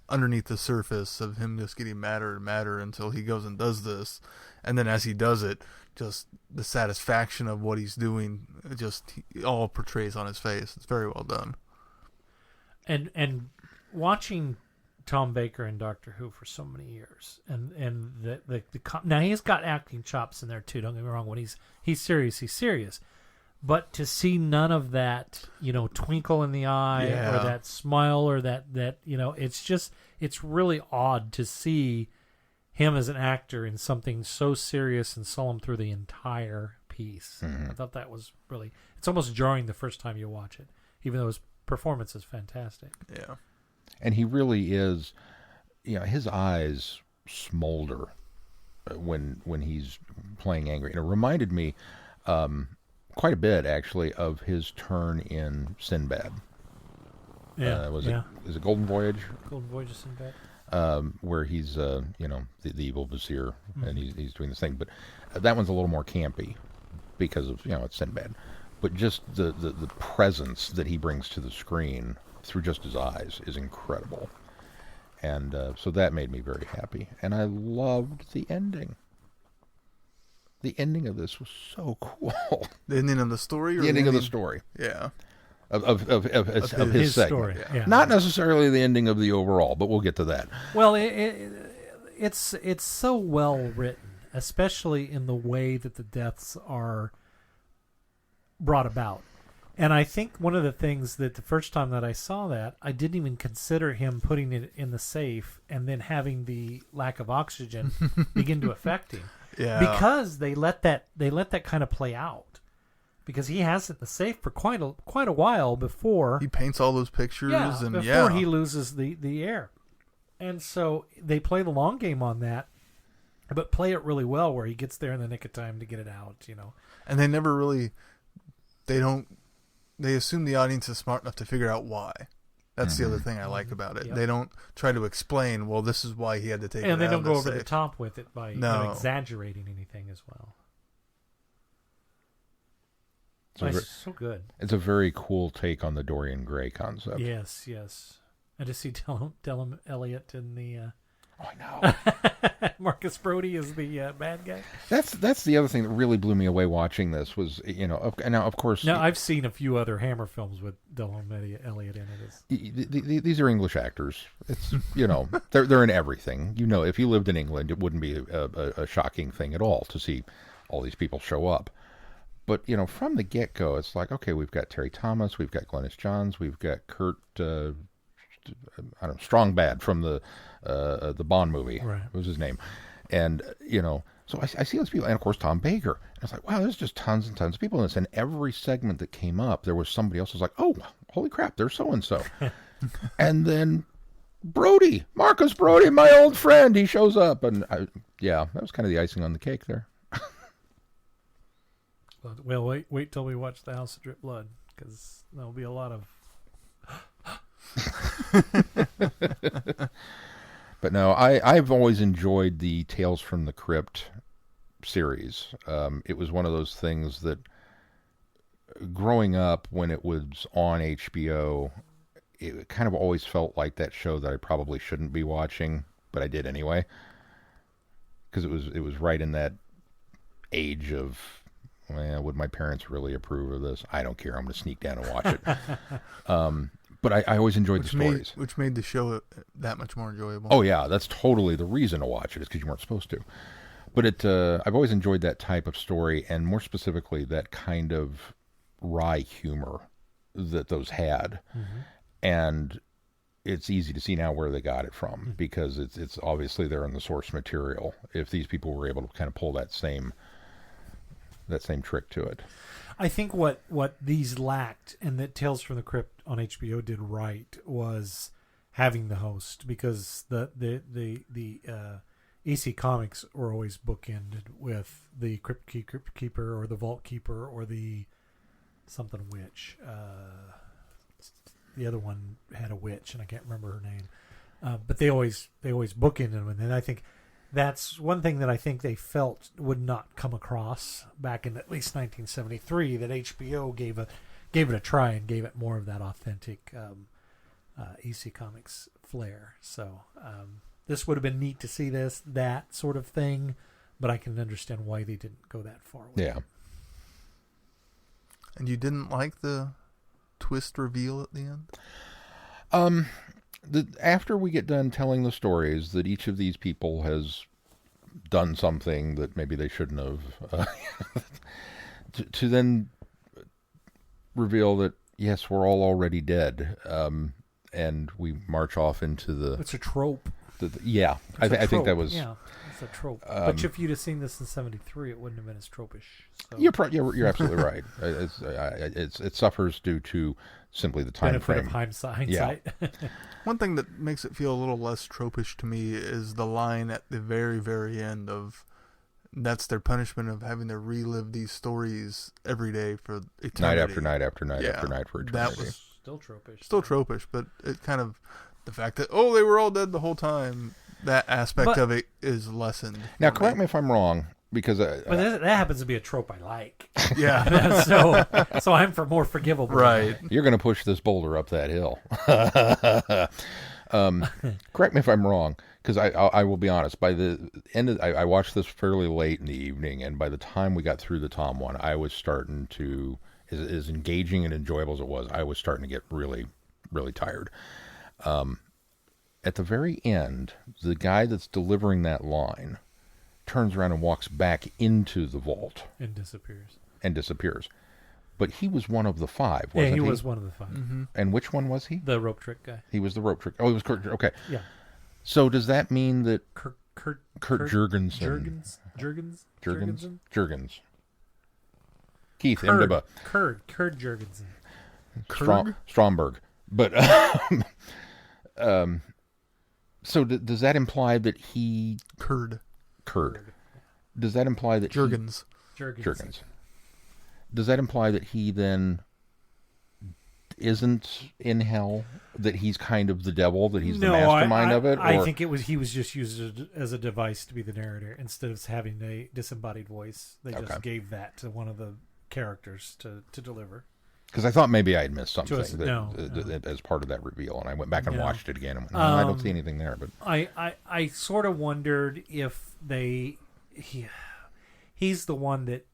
underneath the surface of him just getting madder and madder until he goes and does this. And then as he does it, just the satisfaction of what he's doing, he all portrays on his face. It's very well done. And watching Tom Baker in Doctor Who for so many years, and now he's got acting chops in there too. Don't get me wrong. When he's serious, but to see none of that, twinkle in the eye or that smile or that it's really odd to see him as an actor in something so serious and solemn through the entire piece. Mm-hmm. I thought that was really, it's almost jarring the first time you watch it, even though his performance is fantastic. Yeah. And he really is, his eyes smolder when he's playing angry. And it reminded me quite a bit, actually, of his turn in Sinbad. Yeah. Is it Golden Voyage? Golden Voyage of Sinbad. Where he's, the evil vizier, and he's doing this thing. But that one's a little more campy because of, it's Sinbad. But just the presence that he brings to the screen through just his eyes is incredible. And so that made me very happy. And I loved the ending. The ending of this was so cool. The ending of the story? Or the ending of the story. Yeah. Of his segment. Story. Yeah. Not necessarily the ending of the overall, but we'll get to that. Well, it's so well written, especially in the way that the deaths are brought about. And I think one of the things that the first time that I saw that, I didn't even consider him putting it in the safe and then having the lack of oxygen begin to affect him. Yeah. Because they let that kind of play out. Because he has it in the safe for quite a while before he paints all those pictures before he loses the air. And so they play the long game on that, but play it really well where he gets there in the nick of time to get it out, And they never really they assume the audience is smart enough to figure out why. That's the other thing I like about it. Yep. They don't try to explain, well, this is why he had to take it out. And they don't go over safe. the top with it by exaggerating anything as well. It's so good. It's a very cool take on the Dorian Gray concept. Yes. And to see Dellum Elliott in the... Oh, I know. Marcus Brody is the bad guy. That's the other thing that really blew me away watching this was, now, of course... Now, I've seen a few other Hammer films with Dellum Elliott in it. These are English actors. It's, they're in everything. If you lived in England, it wouldn't be a shocking thing at all to see all these people show up. But, from the get-go, it's like, okay, we've got Terry Thomas, we've got Glynis Johns, we've got Kurt, Strong Bad from the Bond movie. Right. What was his name? And, so I see those people, and of course Tom Baker. And I was like, wow, there's just tons and tons of people in this. And every segment that came up, there was somebody else who was like, oh, holy crap, there's so-and-so. And then Marcus Brody, my old friend, he shows up. And, that was kind of the icing on the cake there. Well, wait till we watch The House of Drip Blood, because there'll be a lot of... But no, I've always enjoyed the Tales from the Crypt series. It was one of those things that growing up when it was on HBO, it kind of always felt like that show that I probably shouldn't be watching, but I did anyway. Because it was right in that age of, well, would my parents really approve of this? I don't care. I'm going to sneak down and watch it. But I always enjoyed the stories. Which made the show that much more enjoyable. Oh, yeah. That's totally the reason to watch it, is because you weren't supposed to. But I've always enjoyed that type of story, and more specifically, that kind of wry humor that those had. Mm-hmm. And it's easy to see now where they got it from, because it's obviously there in the source material. If these people were able to kind of pull that same trick to it. I think what these lacked, and that Tales from the Crypt on HBO did right, was having the host, because the EC Comics were always bookended with the Crypt Keeper or the Vault Keeper or the something witch. The other one had a witch, and I can't remember her name. But they always bookended them, and then I think that's one thing that I think they felt would not come across back in at least 1973, that HBO gave it a try and gave it more of that authentic EC Comics flair. So this would have been neat to see that sort of thing, but I can understand why they didn't go that far with it. And you didn't like the twist reveal at the end? After we get done telling the stories that each of these people has done something that maybe they shouldn't have, to then reveal that, yes, we're all already dead, and we march off into the... It's a trope. Yeah, I think that was. Yeah, it's a trope. But if you'd have seen this in '73, it wouldn't have been as tropish. So. You're absolutely right. It suffers due to simply the time Benefit frame. of hindsight. One thing that makes it feel a little less tropish to me is the line at the very, very end of that's their punishment of having to relive these stories every day for eternity. Night after night after night after night for eternity. That was still tropish. Still tropish, but it kind of, the fact that, they were all dead the whole time, that aspect of it is lessened. Now, correct me if I'm wrong, because... but that happens to be a trope I like. Yeah. so I'm for more forgivable. Right. You're going to push this boulder up that hill. Correct me if I'm wrong, because I will be honest. By the end, I watched this fairly late in the evening, and by the time we got through the Tom one, I was starting to, as engaging and enjoyable as it was, I was starting to get really, really tired. At the very end, the guy that's delivering that line turns around and walks back into the vault. And disappears. But he was one of the five, wasn't he? Yeah, he was one of the 5. Mm-hmm. And which one was he? The rope trick guy. He was the rope trick. Oh, he was Kurt. Okay. Yeah. So does that mean that Kurt Jurgensen? Jurgens. Keith Imdaba. Kurt Jurgensen. Stromberg. But so does that imply that he Kurd. Does that imply that Jurgens. Does that imply that he then isn't in hell? That he's kind of the devil? That he's the mastermind of it? I think he was just used as a device to be the narrator instead of having a disembodied voice. They just gave that to one of the characters to deliver. Because I thought maybe I had missed something as part of that reveal, and I went back and watched it again, and went, I don't see anything there. But I sort of wondered if he's the one that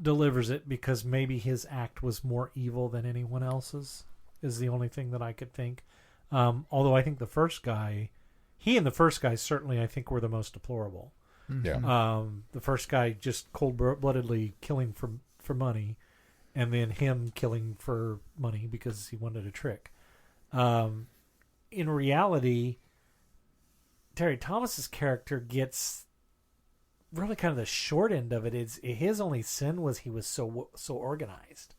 delivers it because maybe his act was more evil than anyone else's, is the only thing that I could think. Although I think the first guy certainly I think were the most deplorable. Yeah. The first guy just cold-bloodedly killing for money, and then him killing for money because he wanted a trick. In reality, Terry Thomas's character gets really kind of the short end of it. His only sin was he was so organized.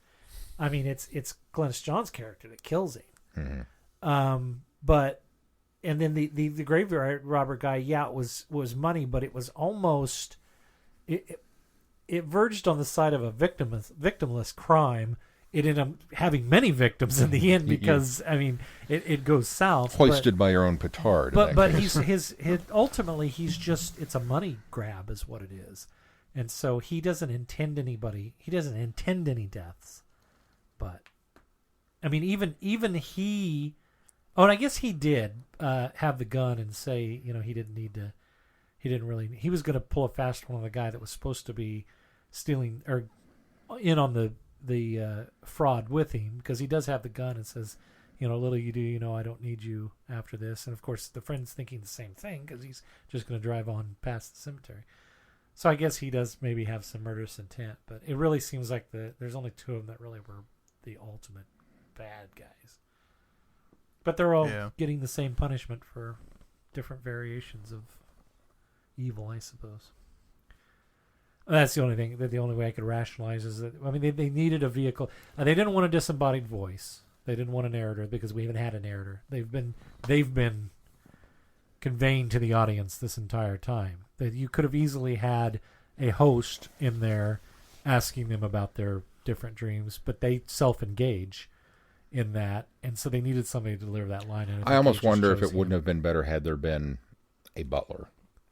I mean, it's Glennis John's character that kills him. Mm-hmm. But and then the graveyard robber guy, it was money, but it was almost it verged on the side of a victimless crime. It ended up having many victims in the end because I mean it goes south. Hoisted by your own petard. But he's ultimately it's a money grab is what it is, and so he doesn't intend anybody. He doesn't intend any deaths. But I mean even he. Oh, and I guess he did have the gun and say he didn't need to. He was going to pull a fast one on the guy that was supposed to be stealing or in on the fraud with him, because he does have the gun and says, little you do, I don't need you after this. And of course the friend's thinking the same thing because he's just going to drive on past the cemetery. So I guess he does maybe have some murderous intent, but it really seems like there's only 2 of them that really were the ultimate bad guys. But they're all getting the same punishment for different variations of evil, I suppose. That's the only thing. The only way I could rationalize is that they needed a vehicle. They didn't want a disembodied voice. They didn't want a narrator because we haven't had a narrator. They've been conveying to the audience this entire time that you could have easily had a host in there asking them about their different dreams, but they self-engage in that, and so they needed somebody to deliver that line. And I almost wonder if it wouldn't have been better had there been a butler.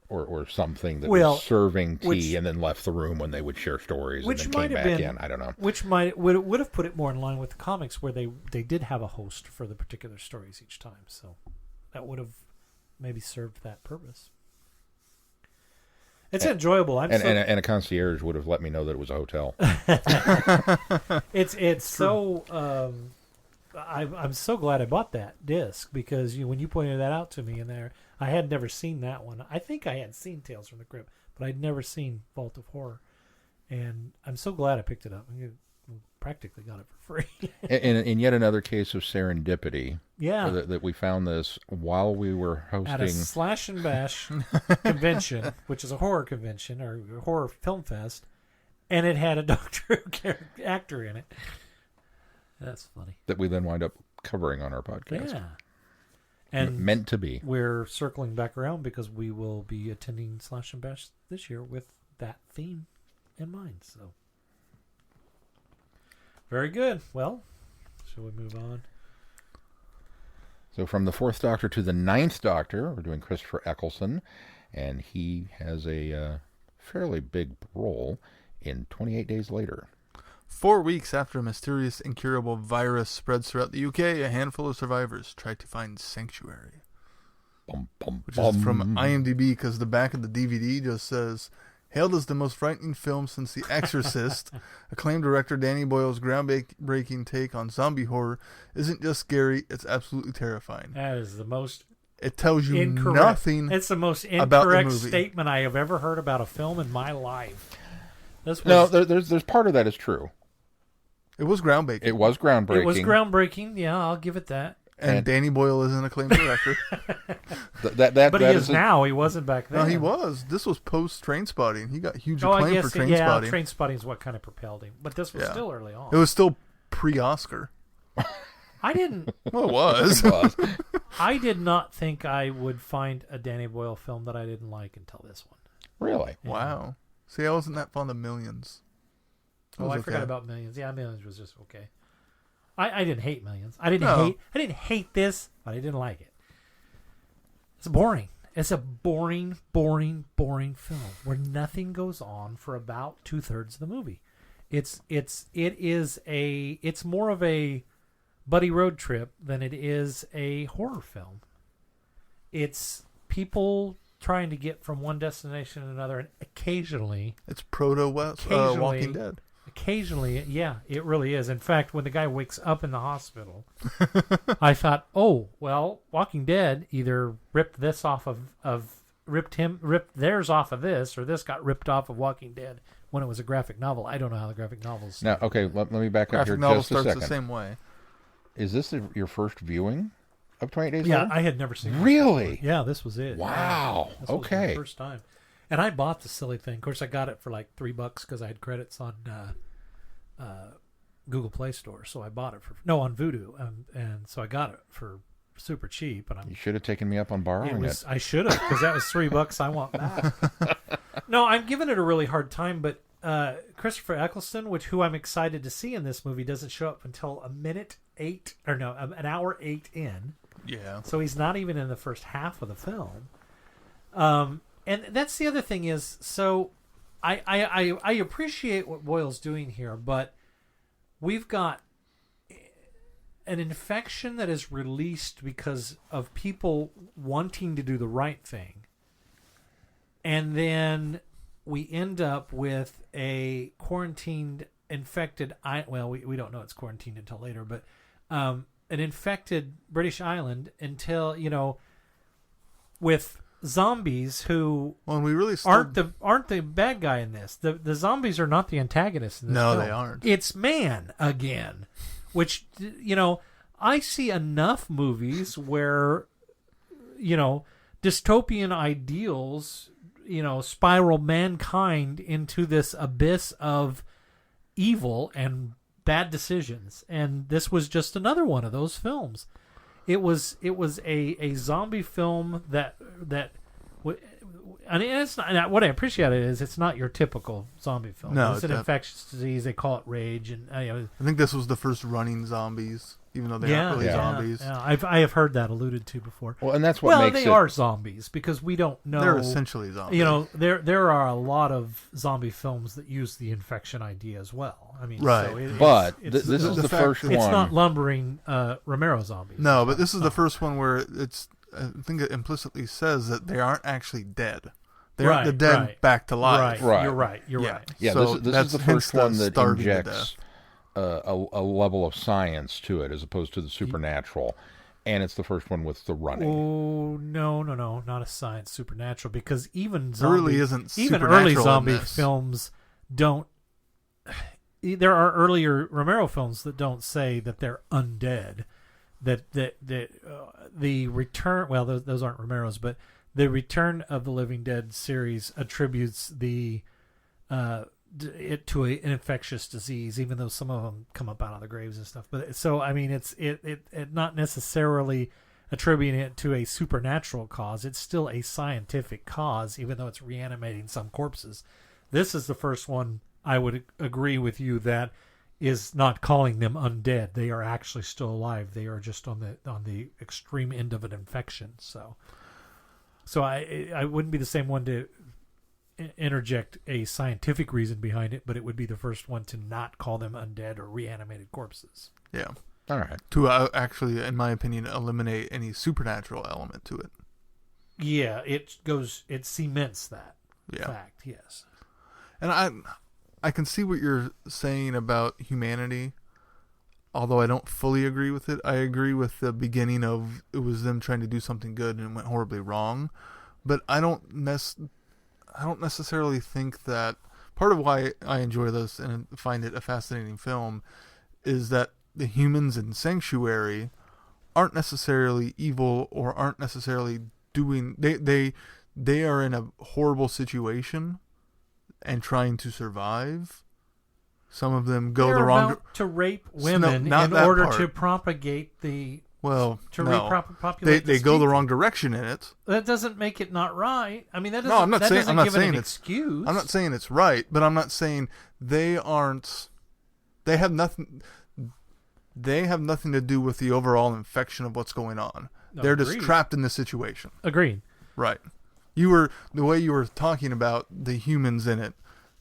Or something that was serving tea and then left the room when they would share stories and then came back in. I don't know. Which would have put it more in line with the comics where they did have a host for the particular stories each time. So that would have maybe served that purpose. It's enjoyable. And a concierge would have let me know that it was a hotel. It's so... I'm so glad I bought that disc because when you pointed that out to me in there, I had never seen that one. I think I had seen Tales from the Crypt, but I'd never seen Vault of Horror, and I'm so glad I picked it up. I'm gonna practically got it for free. In yet another case of serendipity, Yeah. that we found this while we were hosting At a Slash and Bash convention, which is a horror convention or a horror film fest, and it had a Doctor Who actor in it. That's funny. that we then wind up covering on our podcast. Yeah. And Meant to be. we're circling back around because we will be attending Slash and Bash this year with that theme in mind. So, very good. Well, shall we move on? So from the 4th Doctor to the 9th Doctor, we're doing Christopher Eccleston, and he has a fairly big role in 28 Days Later. 4 weeks after a mysterious incurable virus spreads throughout the UK, a handful of survivors try to find sanctuary. Bum, bum, Which bum. is from IMDb, because the back of the DVD just says, hailed as the most frightening film since The Exorcist, acclaimed director Danny Boyle's groundbreaking take on zombie horror isn't just scary, it's absolutely terrifying. That is the most It tells you incorrect. nothing. It's the most about the incorrect movie. statement I have ever heard about a film in my life. This was, No, there's part of that is true. It was groundbreaking. It was groundbreaking. it was groundbreaking. Yeah, I'll give it that. And Danny Boyle is an acclaimed director. That But he is now. He wasn't back then. No, he was. This was post Trainspotting. He got huge Oh, I acclaim guess for yeah. Trainspotting. Trainspotting is what kind of propelled him. But this was Yeah. still early on. It was still pre-Oscar. I didn't. Well, it was. It was. I did not think I would find a Danny Boyle film that I didn't like until this one. Really? Yeah. Wow. See, I wasn't that fond of Millions. It Oh, was I forgot okay. about Millions. Yeah, Millions was just okay. I didn't hate Millions. I didn't No. hate this, but I didn't like it. It's boring. It's a boring film where nothing goes on for about 2/3 of the movie. It's more of a buddy road trip than it is a horror film. It's people trying to get from one destination to another, and occasionally, It's proto-West Occasionally- Walking Dead. yeah, it really is. In fact, when the guy wakes up in the hospital, I thought, oh, well, Walking Dead either ripped this off ripped theirs off of this, or this got ripped off of Walking Dead when it was a graphic novel. I don't know how the graphic novels. Now, okay, let me back up Graphic here novel just a starts second. the same way. Is this your first viewing of 28 Days Yeah, Later? I had never seen it. Really? Yeah, this was it. Wow. This was my Okay. first time. And I bought the silly thing. Of course, I got it for like $3 because I had credits on Google Play Store. So I bought it on Vudu, and so I got it for super cheap. And You should have taken me up on borrowing it. I should have, because that was $3 I want back. No, I'm giving it a really hard time, but Christopher Eccleston, who I'm excited to see in this movie, doesn't show up until an hour 8 in. Yeah. So he's not even in the first half of the film. And that's the other thing is, so I appreciate what Boyle's doing here, but we've got an infection that is released because of people wanting to do the right thing. And then we end up with a quarantined, infected, we don't know it's quarantined until later, but an infected British island until, with zombies who Well, and we really still... aren't the bad guy in this. The zombies are not the antagonists in this No, film. they aren't. It's man again, which, I see enough movies where, dystopian ideals, spiral mankind into this abyss of evil and bad decisions. And this was just another one of those films. It was a zombie film and it's not. What I appreciate it is it's not your typical zombie film. No, It's an infectious disease. They call it rage, and I think this was the first running zombies, even though they aren't really zombies. Yeah. I have heard that alluded to before. Well, and that's what makes they it... are zombies because we don't know. They're essentially zombies. There are a lot of zombie films that use the infection idea as well. I mean, Right. So But it's this is the fact first that- one. it's not lumbering Romero zombies. No, but this is the first one where I think it implicitly says that they aren't actually dead. They aren't the dead back to life. Right. Right. You're right. You're Yeah. right. Yeah, So this that's is the hence first one that starving to injects a level of science to it as opposed to the supernatural. And it's the first one with the running. Oh no, not a science supernatural, because even There really isn't even supernatural early in zombie this. films don't. there are earlier Romero films that don't say that they're undead. That the return, well, those aren't Romero's, but the Return of the Living Dead series attributes it to an infectious disease, even though some of them come up out of the graves and stuff. But so I mean, it's not necessarily attributing it to a supernatural cause. It's still a scientific cause, even though it's reanimating some corpses. This is the first one I would agree with you that is not calling them undead. They are actually still alive. They are just on the extreme end of an infection. So I wouldn't be the same one to interject a scientific reason behind it, but it would be the first one to not call them undead or reanimated corpses. Yeah. All right. To actually, in my opinion, eliminate any supernatural element to it. Yeah, it cements that fact, yes. And I can see what you're saying about humanity, although I don't fully agree with it. I agree with the beginning of it was them trying to do something good and it went horribly wrong, but I don't necessarily think that part of why I enjoy this and find it a fascinating film is that the humans in Sanctuary aren't necessarily evil or aren't necessarily doing they are in a horrible situation and trying to survive. Some of them go the wrong about to rape women in order to propagate the repopulate they go the wrong direction in it. That doesn't make it not right. I mean, that doesn't, no, I'm not that saying doesn't I'm not give saying it an it's excuse. I'm not saying it's right, but I'm not saying they have nothing to do with the overall infection of what's going on. No, they're agreed. just trapped in the situation. Agreed. Right. The way you were talking about the humans in it,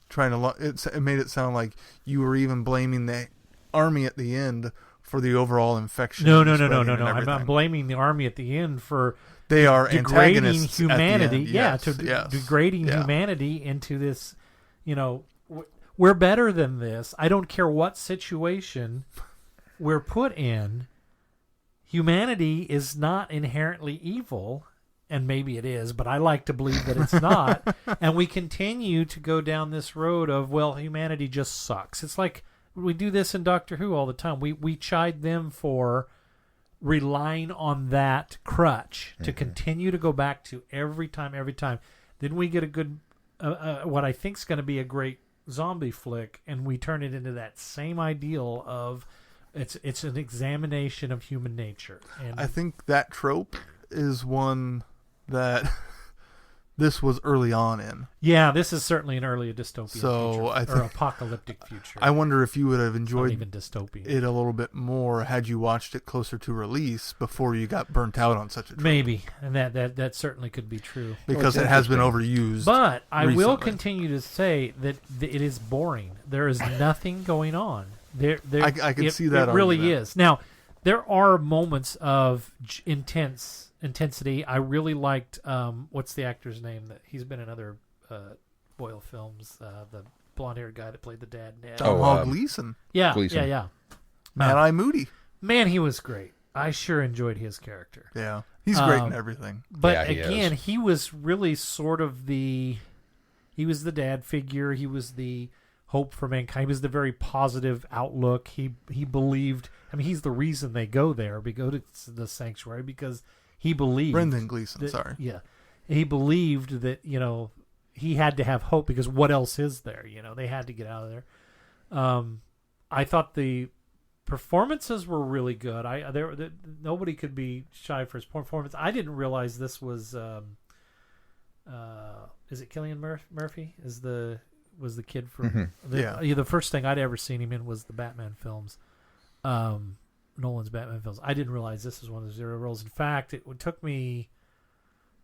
it made it sound like you were even blaming the army at the end for the overall infection. No. I'm blaming the army at the end for they are degrading antagonists humanity. At the end. Degrading humanity into this. We're better than this. I don't care what situation we're put in. Humanity is not inherently evil. And maybe it is, but I like to believe that it's not. And we continue to go down this road of, well, humanity just sucks. It's like we do this in Doctor Who all the time. We chide them for relying on that crutch to continue to go back to every time. Then we get a good, what I think is going to be a great zombie flick, and we turn it into that same ideal of it's an examination of human nature. And I think that trope is one that this was early on in. Yeah, this is certainly an early dystopian future, or apocalyptic future. I wonder if you would have enjoyed even dystopian. it a little bit more had you watched it closer to release before you got burnt out on such a trope. Maybe, and that certainly could be true. Because it has been overused. But I recently. will continue to say that it is boring. There is nothing going on. I can see that It really argument. is. Now, there are moments of intensity. I really liked what's the actor's name that he's been in other Boyle films, the blonde-haired guy that played the dad, Ned. Gleason. Yeah. Mad-Eye Moody. Man, he was great. I sure enjoyed his character. Yeah, he's great in everything. But he was really sort of he was the dad figure. He was the hope for mankind. He was the very positive outlook. He believed. I mean, he's the reason they go there. We go to the sanctuary because he believed. Brendan Gleeson, that, yeah, he believed that he had to have hope because what else is there? They had to get out of there. I thought the performances were really good. Nobody could be shy for his performance. I didn't realize this was. Is it Cillian Murphy? Was the kid from the first thing I'd ever seen him in was the Batman films, Nolan's Batman films. I didn't realize this was one of the zero roles. In fact, it took me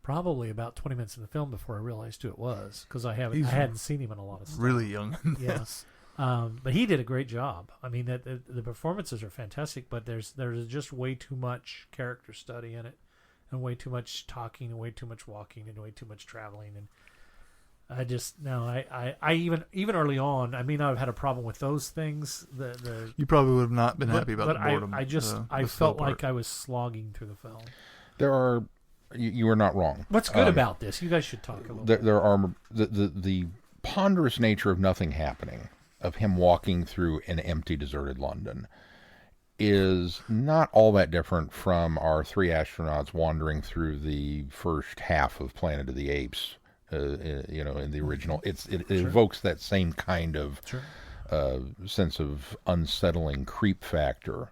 probably about 20 minutes in the film before I realized who it was because I hadn't seen him in a lot of stuff. Really young. Yes, but he did a great job. I mean, the performances are fantastic, but there's just way too much character study in it, and way too much talking, and way too much walking, and way too much traveling, and I even early on, I mean, I've had a problem with those things. You probably would have not been happy about the boredom. I felt like I was slogging through the film. You are not wrong. What's good about this? You guys should talk a little bit. There are the ponderous nature of nothing happening. of him walking through an empty, deserted London is not all that different from our three astronauts wandering through the first half of Planet of the Apes. In the original, it evokes that same kind of sense of unsettling creep factor.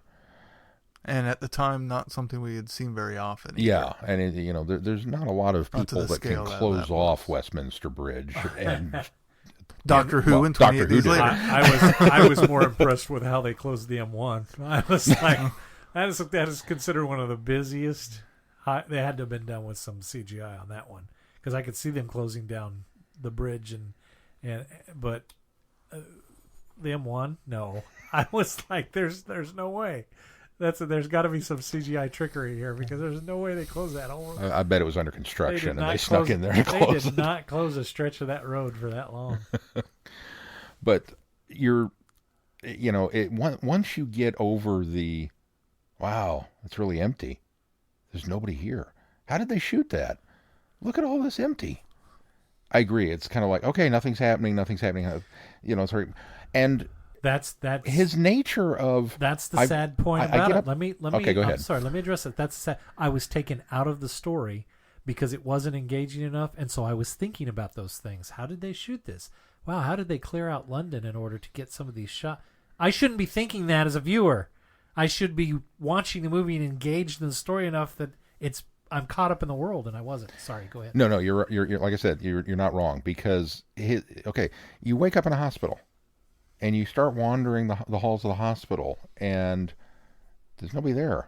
And at the time, not something we had seen very often. Yeah, and there's not a lot of people that can close off Westminster Bridge and Doctor Who in 28 Days Later. I was more impressed with how they closed the M1. I was like, that is considered one of the busiest. They had to have been done with some CGI on that one, because I could see them closing down the bridge but the M1, no. I was like, there's no way. There's got to be some CGI trickery here, because there's no way they closed that whole road. I bet it was under construction and they snuck in there to close it. They did not close a stretch of that road for that long. But once you get over wow, it's really empty. There's nobody here. How did they shoot that? Look at all this empty. I agree. It's kind of like, okay, nothing's happening. Sorry. And that's his nature of. That's the sad point about it. Let me. Okay, go ahead. I'm sorry. Let me address it. That's sad. I was taken out of the story because it wasn't engaging enough, and so I was thinking about those things. How did they shoot this? Wow, how did they clear out London in order to get some of these shots? I shouldn't be thinking that as a viewer. I should be watching the movie and engaged in the story enough that I'm caught up in the world, and I wasn't. Sorry, go ahead. No, you're like I said, you're not wrong, because you wake up in a hospital. And you start wandering the halls of the hospital, and there's nobody there.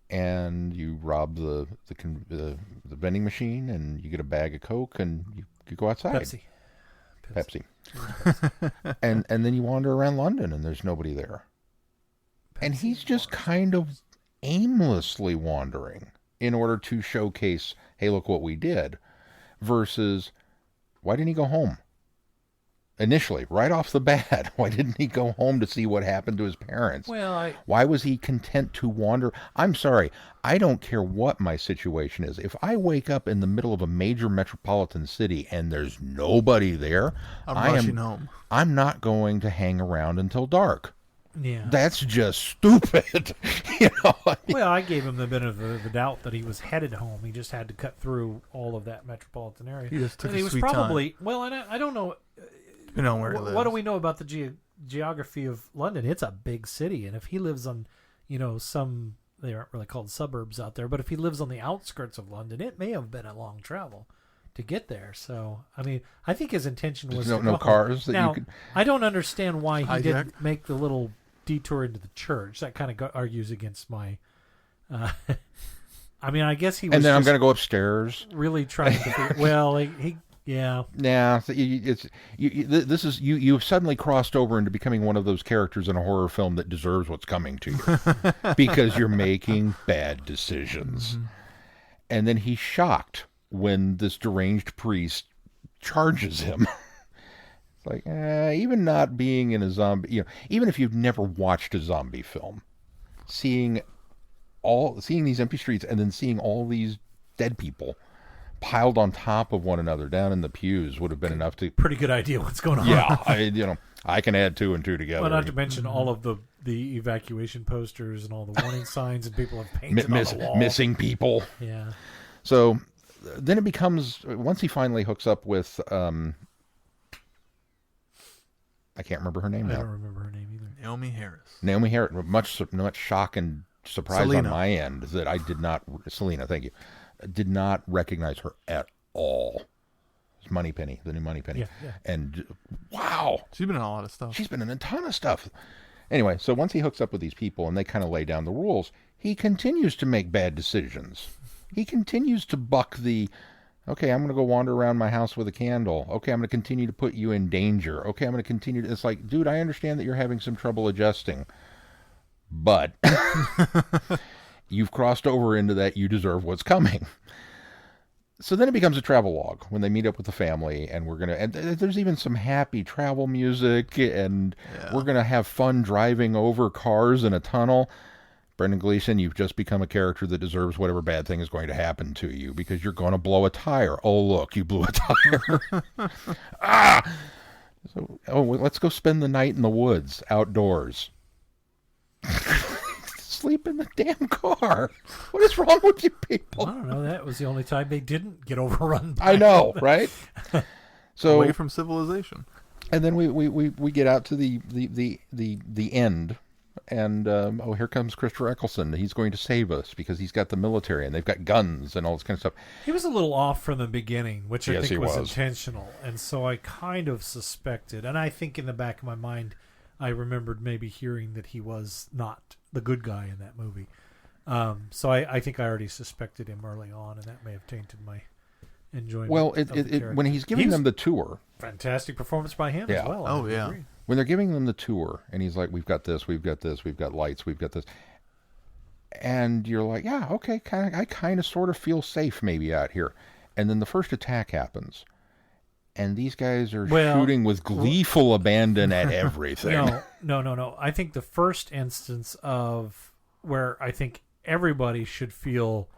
And you rob the vending machine, and you get a bag of Coke, and you go outside. Pepsi. and then you wander around London, and there's nobody there. And he's just kind of aimlessly wandering in order to showcase, hey, look what we did. Versus, why didn't he go home? Initially, right off the bat, why didn't he go home to see what happened to his parents? Why was he content to wander? I'm sorry, I don't care what my situation is. If I wake up in the middle of a major metropolitan city and there's nobody there, I'm rushing home. I'm not going to hang around until dark. Yeah, that's just stupid. Well, I gave him the benefit of the doubt that he was headed home. He just had to cut through all of that metropolitan area. He just took and a sweet time. Well, and I don't know. You know where he lives. What do we know about the geography of London? It's a big city, and if he lives on, some, they aren't really called suburbs out there, but if he lives on the outskirts of London, it may have been a long travel to get there. So, I mean, I think his intention was no cars. Now, I don't understand why he didn't make the little detour into the church. That kind of argues against my. I mean, I guess he was. And then I'm going to go upstairs. Really trying to. Well, he. Yeah. Nah, you've suddenly crossed over into becoming one of those characters in a horror film that deserves what's coming to you because you're making bad decisions. Mm-hmm. And then he's shocked when this deranged priest charges him. It's like, even not being in a zombie, even if you've never watched a zombie film, seeing these empty streets and then seeing all these dead people piled on top of one another down in the pews would have been enough to... Pretty good idea what's going on. Yeah, I can add 2 and 2 together. Well, not to mention all of the evacuation posters and all the warning signs and people have painted on the wall. Missing people. Yeah. So then it becomes... Once he finally hooks up with... I can't remember her name now. I don't remember her name either. Naomi Harris. Much shock and surprise Selena. On my end that I did not... Selena, thank you. Did not recognize her at all. It's Moneypenny, the new Moneypenny. Yeah. And wow. She's been in a lot of stuff. She's been in a ton of stuff. Anyway, so once he hooks up with these people and they kind of lay down the rules, he continues to make bad decisions. He continues to buck the, okay, I'm going to go wander around my house with a candle. Okay, I'm going to continue to put you in danger. Okay, I'm going to continue to... It's like, dude, I understand that you're having some trouble adjusting. But... You've crossed over into that you deserve what's coming. So then it becomes a travel log when they meet up with the family, and and there's even some happy travel music, and we're going to have fun driving over cars in a tunnel. Brendan Gleeson, you've just become a character that deserves whatever bad thing is going to happen to you because you're going to blow a tire. Oh, look, you blew a tire. So, well, let's go spend the night in the woods, outdoors. Sleep in the damn car. What is wrong with you people? I don't know. That was the only time they didn't get overrun by I know, right? So away from civilization. And then we get out to the end, and here comes Christopher Eccleston. He's going to save us because he's got the military and they've got guns and all this kind of stuff. He was a little off from the beginning, which I Yes, think he was was. intentional, and so I kind of suspected, and I think in the back of my mind, I remembered maybe hearing that he was not the good guy in that movie. So I think I already suspected him early on, and that may have tainted my enjoyment. Well, of the character. when he's giving them the tour, fantastic performance by him Yeah. as well. Oh, I yeah. agree. when they're giving them the tour, and he's like, "We've got this, we've got this, we've got lights, we've got this," and you're like, "Yeah, okay, I kind of sort of feel safe maybe out here," and then the first attack happens. And these guys are shooting with gleeful abandon at everything. No. I think the first instance of where I think everybody should feel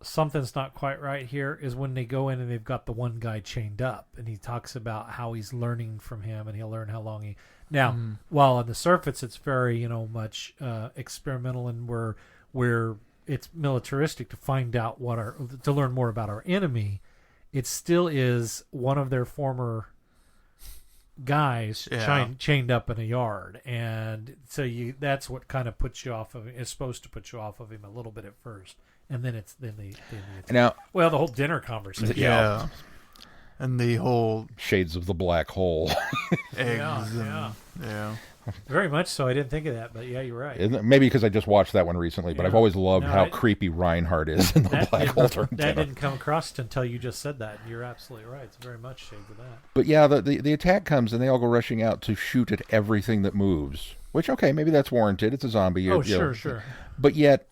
something's not quite right here is when they go in and they've got the one guy chained up, and he talks about how he's learning from him, and he'll learn how long he. Now, while on the surface it's very much experimental, and where it's militaristic to find out to learn more about our enemy. It still is one of their former guys chained up in a yard, and so that's what kind of puts you off of it. It's supposed to put you off of him a little bit at first, and then Now, the whole dinner conversation. Yeah. And the whole shades of the black hole. eggs. Yeah. Yeah. Very much so. I didn't think of that, but yeah, you're right. Isn't it? Maybe because I just watched that one recently, but I've always loved how creepy Reinhardt is in the black hole. That didn't come across until you just said that. You're absolutely right. It's very much shades of that. But yeah, the attack comes and they all go rushing out to shoot at everything that moves. Which, okay, maybe that's warranted. It's a zombie. Sure. But yet,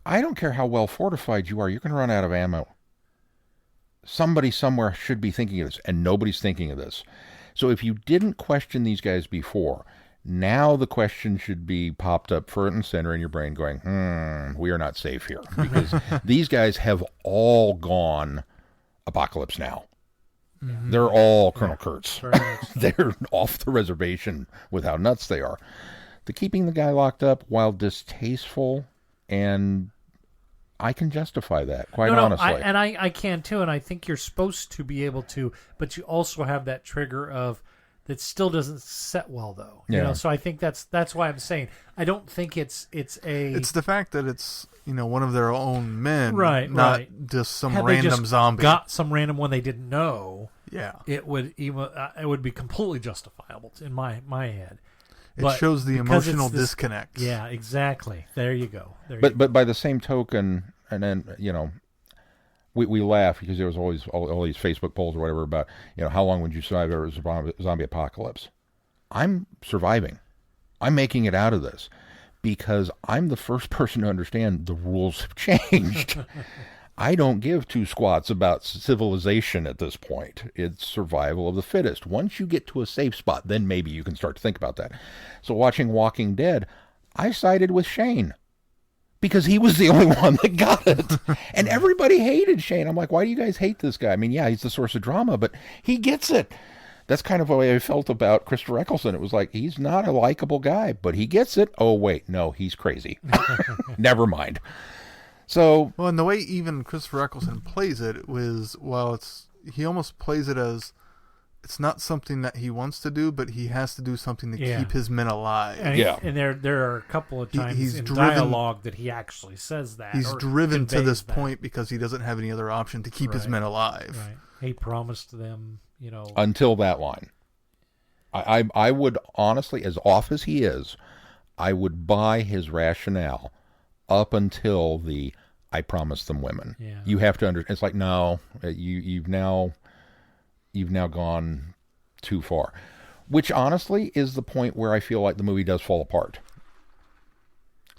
I don't care how well fortified you are. You're going to run out of ammo. Somebody somewhere should be thinking of this, and nobody's thinking of this. So if you didn't question these guys before, now the question should be popped up front and center in your brain going, we are not safe here. Because these guys have all gone Apocalypse Now. Mm-hmm. They're all Colonel Kurtz. They're off the reservation with how nuts they are. The keeping the guy locked up, while distasteful, and I can justify that, quite honestly. I can too, and I think you're supposed to be able to, but you also have that trigger of that still doesn't set well, though. You know, so I think that's why I'm saying I don't think it's the fact that it's one of their own men, right? Just some Had random they just zombie. got some random one they didn't know. Yeah, it would be completely justifiable in my head. It shows the emotional disconnect. Yeah, exactly. There you go. But by the same token, and then we laugh because there was always all these Facebook polls or whatever about how long would you survive a zombie apocalypse? I'm surviving. I'm making it out of this because I'm the first person to understand the rules have changed. I don't give two squats about civilization at this point. It's survival of the fittest. Once you get to a safe spot, then maybe you can start to think about that. So watching Walking Dead, I sided with Shane because he was the only one that got it. And everybody hated Shane. I'm like, why do you guys hate this guy? I mean, yeah, he's the source of drama, but he gets it. That's kind of the way I felt about Christopher Eccleston. It was like, he's not a likable guy, but he gets it. Oh, wait, no, he's crazy. Never mind. So, and the way even Christopher Eccleston plays it was, he almost plays it as it's not something that he wants to do, but he has to do something to keep his men alive. And there are a couple of times he's driven, dialogue that he actually says that. He's driven to this point because he doesn't have any other option to keep his men alive. Right. He promised them, until that line. I would honestly, as off as he is, I would buy his rationale up until I promised them women. Yeah. You have to understand. It's like, no, you've now gone too far. Which honestly is the point where I feel like the movie does fall apart.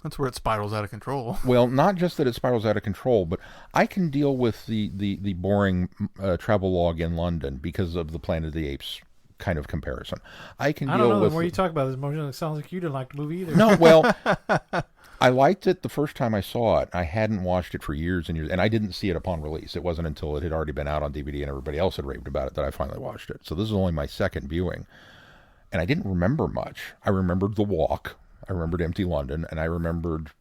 That's where it spirals out of control. Well, not just that it spirals out of control, but I can deal with the boring travel log in London because of the Planet of the Apes kind of comparison. I can I deal don't know. The with more you talk about this motion, it sounds like you didn't like the movie either. No, well, I liked it the first time I saw it. I hadn't watched it for years and years, and I didn't see it upon release. It wasn't until it had already been out on DVD and everybody else had raved about it that I finally watched it. So this is only my second viewing, and I didn't remember much. I remembered the walk, I remembered Empty London, and I remembered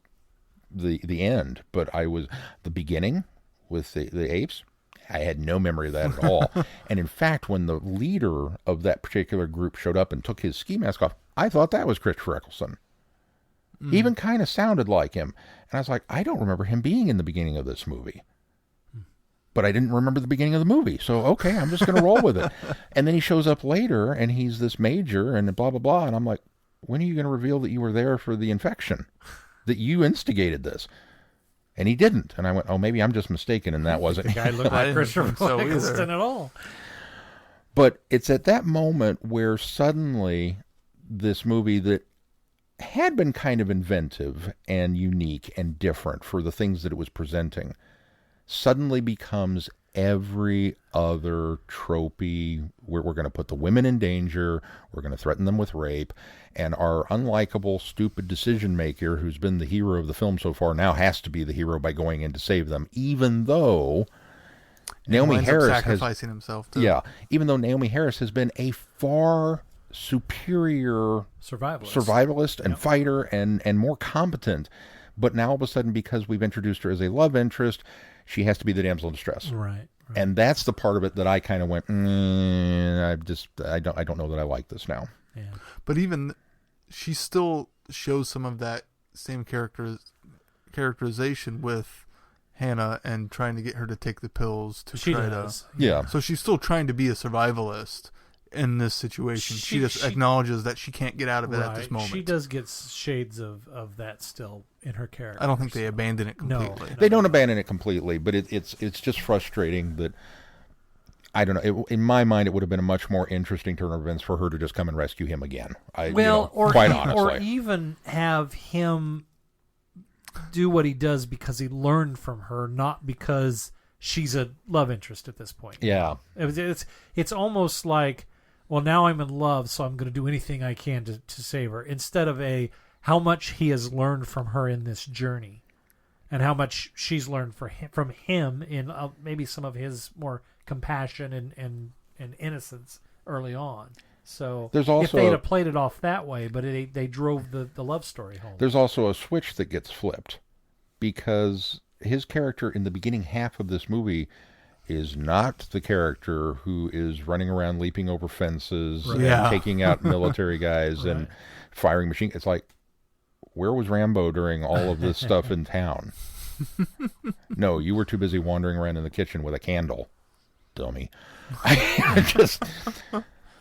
the end. But the beginning with the apes. I had no memory of that at all. And in fact, when the leader of that particular group showed up and took his ski mask off, I thought that was Christopher Eccleston. He even kind of sounded like him. And I was like, I don't remember him being in the beginning of this movie. But I didn't remember the beginning of the movie. So, okay, I'm just going to roll with it. And then he shows up later, and he's this major, and blah, blah, blah. And I'm like, when are you going to reveal that you were there for the infection? That you instigated this? And he didn't. And I went, oh, maybe I'm just mistaken, and that wasn't The guy looked like Christopher so Eccleston at all. But it's at that moment where suddenly this movie that had been kind of inventive and unique and different for the things that it was presenting suddenly becomes every other tropey. We're going to put the women in danger. We're going to threaten them with rape. And our unlikable, stupid decision maker, who's been the hero of the film so far, now has to be the hero by going in to save them, even though Naomi Harris sacrificing himself too. Yeah, even though Naomi Harris has been a far superior survivalist and fighter and more competent, but now all of a sudden, because we've introduced her as a love interest, she has to be the damsel in distress. Right. And that's the part of it that I kind of went, I don't know that I like this now. Yeah. But even she still shows some of that same characterization with Hannah and trying to get her to take the pills to She try does. to. Yeah. So she's still trying to be a survivalist in this situation. She just acknowledges that she can't get out of it at this moment. She does get shades of that still in her character. I don't think they abandon it completely. No. They don't abandon it completely, but it's just frustrating that, I don't know. In my mind, it would have been a much more interesting turn of events for her to just come and rescue him again. Quite honestly. Or even have him do what he does because he learned from her, not because she's a love interest at this point. Yeah. It's almost like, well, now I'm in love, so I'm going to do anything I can to save her, instead of how much he has learned from her in this journey, and how much she's learned from him in maybe some of his more compassion and innocence early on. So there's also, if they'd have played it off that way, but they drove the love story home. There's also a switch that gets flipped, because his character in the beginning half of this movie is not the character who is running around leaping over fences and taking out military guys and firing machine. It's like, where was Rambo during all of this stuff in town? No, you were too busy wandering around in the kitchen with a candle, dummy.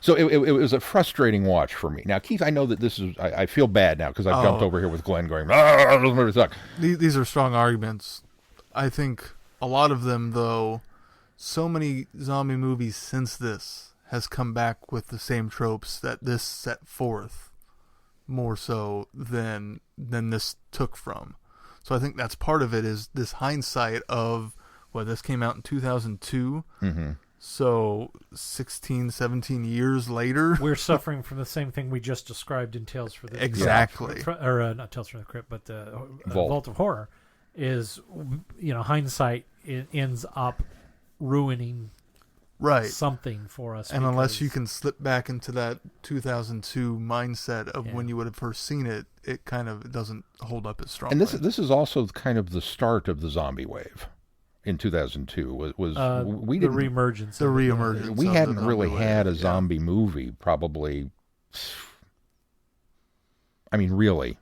So it was a frustrating watch for me. Now, Keith, I know that this is, I feel bad now because I've jumped over here with Glenn going, those movies suck. These are strong arguments. I think a lot of them, though, so many zombie movies since this has come back with the same tropes that this set forth more so than this took from. So I think that's part of it, is this hindsight of, this came out in 2002. Mm-hmm. So 16, 17 years later, we're suffering from the same thing we just described in Tales for the Exactly. Or not Tales from the Crypt, but Vault of Horror is, hindsight, it ends up ruining something for us. And unless you can slip back into that 2002 mindset of when you would have first seen it, it kind of doesn't hold up as strongly. And this is also kind of the start of the zombie wave. In 2002 was we didn't reemergence. The reemergence. We hadn't really had a zombie movie probably. I mean, really,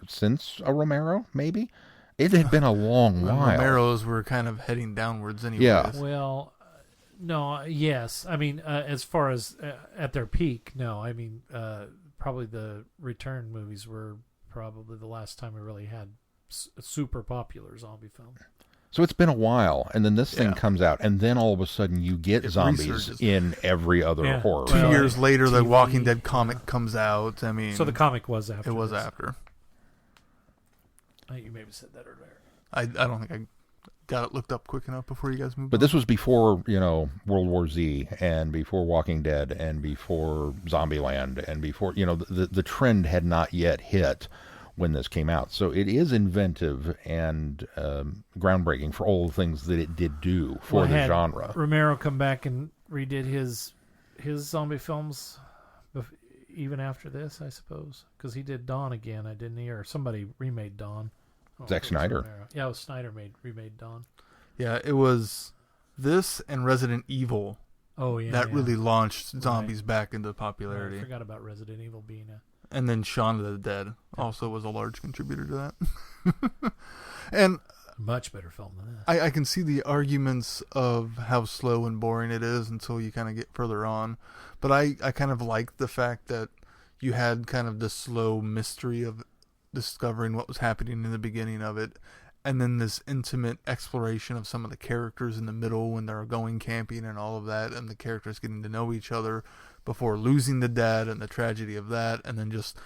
since a Romero, maybe it had been a long while. Romeros were kind of heading downwards anyway. Yeah. Well, no. Yes. I mean, as far as at their peak, no. I mean, probably the Return movies were probably the last time we really had a super popular zombie film. So it's been a while, and then this thing comes out, and then all of a sudden you get zombies in every other horror. 2 years later, the Walking Dead comic comes out. I mean, so the comic was after. It was after. You maybe said that earlier. I don't think got it looked up quick enough before you guys moved But on. this was before, World War Z and before Walking Dead and before Zombieland and before, the trend had not yet hit when this came out. So it is inventive and groundbreaking for all the things that it did do for the genre. Romero come back and redid his zombie films even after this, I suppose, because he did Dawn again, didn't he? Or somebody remade Dawn. Zack Snyder. Yeah, it was Snyder remade Dawn. Yeah, it was this and Resident Evil that really launched zombies back into popularity. I forgot about Resident Evil being And then Shaun of the Dead also was a large contributor to that. And much better film than this. I can see the arguments of how slow and boring it is until you kind of get further on. But I kind of like the fact that you had kind of the slow mystery of discovering what was happening in the beginning of it, and then this intimate exploration of some of the characters in the middle when they're going camping and all of that, and the characters getting to know each other before losing the dad and the tragedy of that, and then just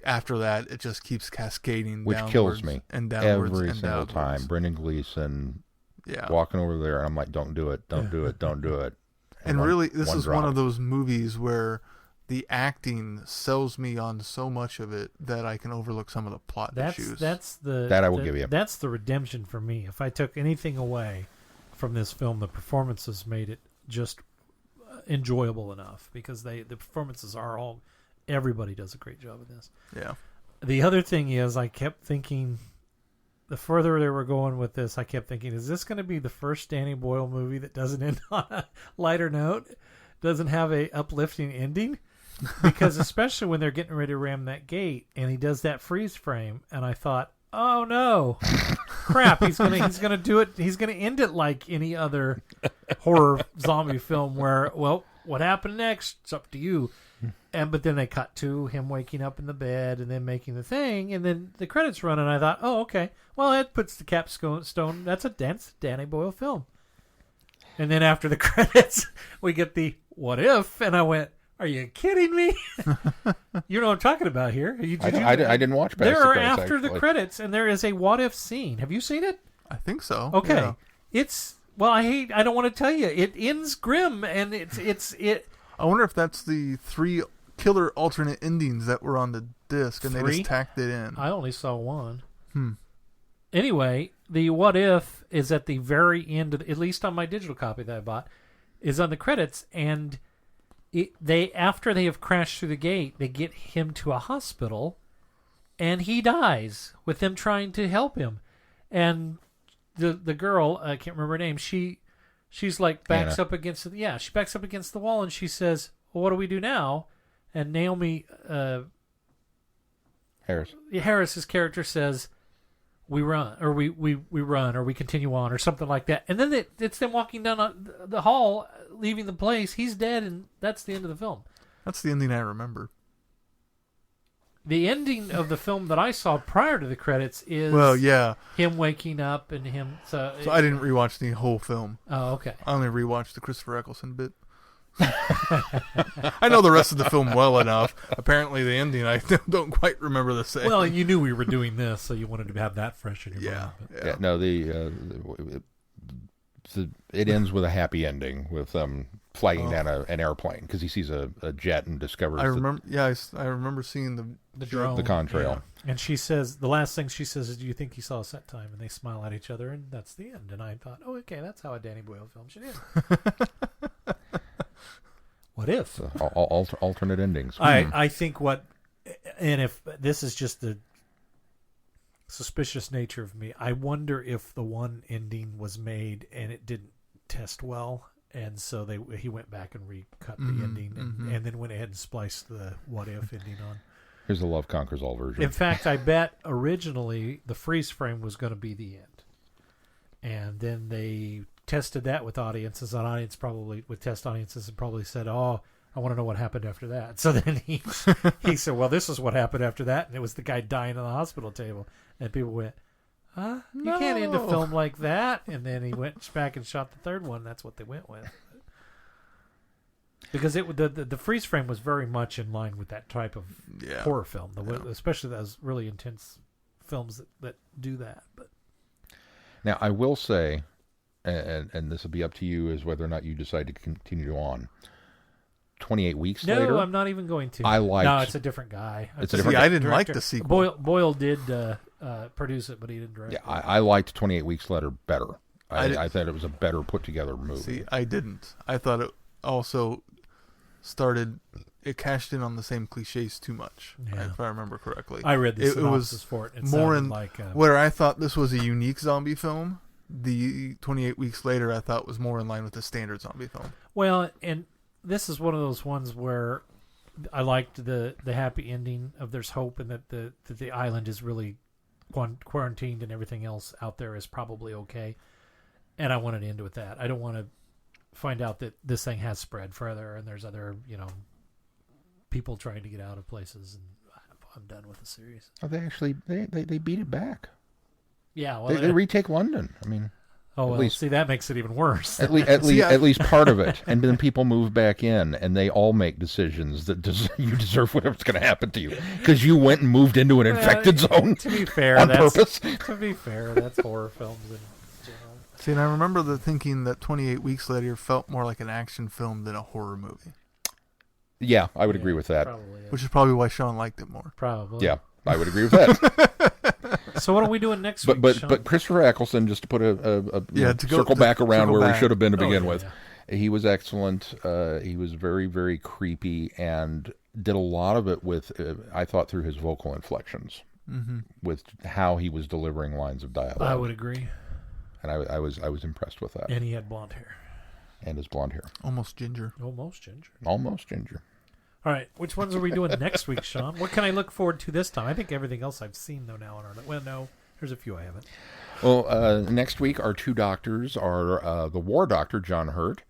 after that it just keeps cascading, which kills me and downwards every and single downwards. time. Brendan Gleeson, Yeah, walking over there, and I'm like, don't do it, don't do it, don't do it. and really, this is one drop. of those movies where the acting sells me on so much of it that I can overlook some of the plot issues. That I will give you. That's the redemption for me. If I took anything away from this film, the performances made it just enjoyable enough, because the performances are all, everybody does a great job of this. Yeah. The other thing is, I kept thinking, the further they were going with this, I kept thinking, is this going to be the first Danny Boyle movie that doesn't end on a lighter note, doesn't have a uplifting ending? Because especially when they're getting ready to ram that gate and he does that freeze frame, and I thought, oh no, crap, he's gonna do it, he's gonna end it like any other horror zombie film where, well, what happened next, it's up to you. But then they cut to him waking up in the bed and then making the thing, and then the credits run, and I thought, oh, okay, well, that puts the capstone, that's a Danny Boyle film. And then after the credits we get the what if, and I went, are you kidding me? You know what I'm talking about here. I didn't watch past there the are credits, after actually. the credits, and there is a what if scene. Have you seen it? I think so. Okay. Yeah. It's, well, I don't want to tell you. It ends grim, and it's I wonder if that's the 3 killer alternate endings that were on the disc and 3? they just tacked it in. I only saw one. Anyway, the what if is at the very end of, at least on my digital copy that I bought, is on the credits, and after they have crashed through the gate, they get him to a hospital, and he dies with them trying to help him. And the girl, I can't remember her name, she's like backs Anna. up against she backs up against the wall, and she says, well, what do we do now? And Naomi Harris's character says, we run, or we run, or we continue on, or something like that. And then it's them walking down the hall, leaving the place. He's dead, and that's the end of the film. That's the ending I remember. The ending of the film that I saw prior to the credits is him waking up and him. So I didn't rewatch the whole film. Oh, okay. I only rewatched the Christopher Eccleston bit. I know the rest of the film well enough. Apparently, the ending I don't quite remember the same. Well, you knew we were doing this, so you wanted to have that fresh in your mind. Yeah. No, it ends with a happy ending with flagging down an airplane because he sees a jet and discovers. I remember seeing the drone, the contrail. Yeah. And she says, the last thing she says is, "Do you think you saw set time?" And they smile at each other, and that's the end. And I thought, oh, okay, that's how a Danny Boyle film should end. What if? Alternate endings. I think and if this is just the suspicious nature of me, I wonder if the one ending was made and it didn't test well, and so he went back and recut the ending and then went ahead and spliced the what if ending on. Here's the Love Conquers All version. In fact, I bet originally the freeze frame was going to be the end, and then they tested that with audiences. An audience probably would test audiences and probably said, "Oh, I want to know what happened after that." So then he said, "Well, this is what happened after that," and it was the guy dying on the hospital table, and people went, "Huh? You can't end a film like that." And then he went back and shot the third one. That's what they went with, because the freeze frame was very much in line with that type of horror film, especially those really intense films that do that. But Now, I will say, and this will be up to you, is whether or not you decide to continue on. 28 weeks later. No, I'm not even going to. No, it's a different guy. It's a different guy. I didn't director. like the sequel. Boyle did produce it, but he didn't direct it. Yeah, I liked 28 Weeks Later better. I thought it was a better put together movie. See, I didn't. I thought it also it cashed in on the same cliches too much, if I remember correctly. I read the synopsis was for it. It more sounded in like where I thought this was a unique zombie film. The 28 Weeks Later, I thought was more in line with the standard zombie film. Well, and this is one of those ones where I liked the happy ending of there's hope and that the island is really quarantined and everything else out there is probably okay. And I wanted to end with that. I don't want to find out that this thing has spread further and there's other, people trying to get out of places. And I'm done with the series. Oh, they actually they beat it back. Yeah, well, they retake London. I mean, see, that makes it even worse. At least part of it, and then people move back in, and they all make decisions that you deserve whatever's going to happen to you because you went and moved into an infected zone. To be fair, on purpose. To be fair, that's horror films in general. See, and I remember thinking that 28 Weeks Later felt more like an action film than a horror movie. Yeah, I would agree with that. Probably, which is probably why Sean liked it more. Probably. Yeah, I would agree with that. So what are we doing next week, Sean? But Christopher Eccleston, just to put circle back around where we should have been to begin with, he was excellent. He was very, very creepy and did a lot of it with, I thought, through his vocal inflections, with how he was delivering lines of dialogue. I would agree. And I was impressed with that. And he had blonde hair. And his blonde hair. Almost ginger. Almost ginger. Almost ginger. All right, which ones are we doing next week, Sean? What can I look forward to this time? I think everything else I've seen, though, now. Well, no, there's a few I haven't. Well, next week, our two doctors are the war doctor, John Hurt,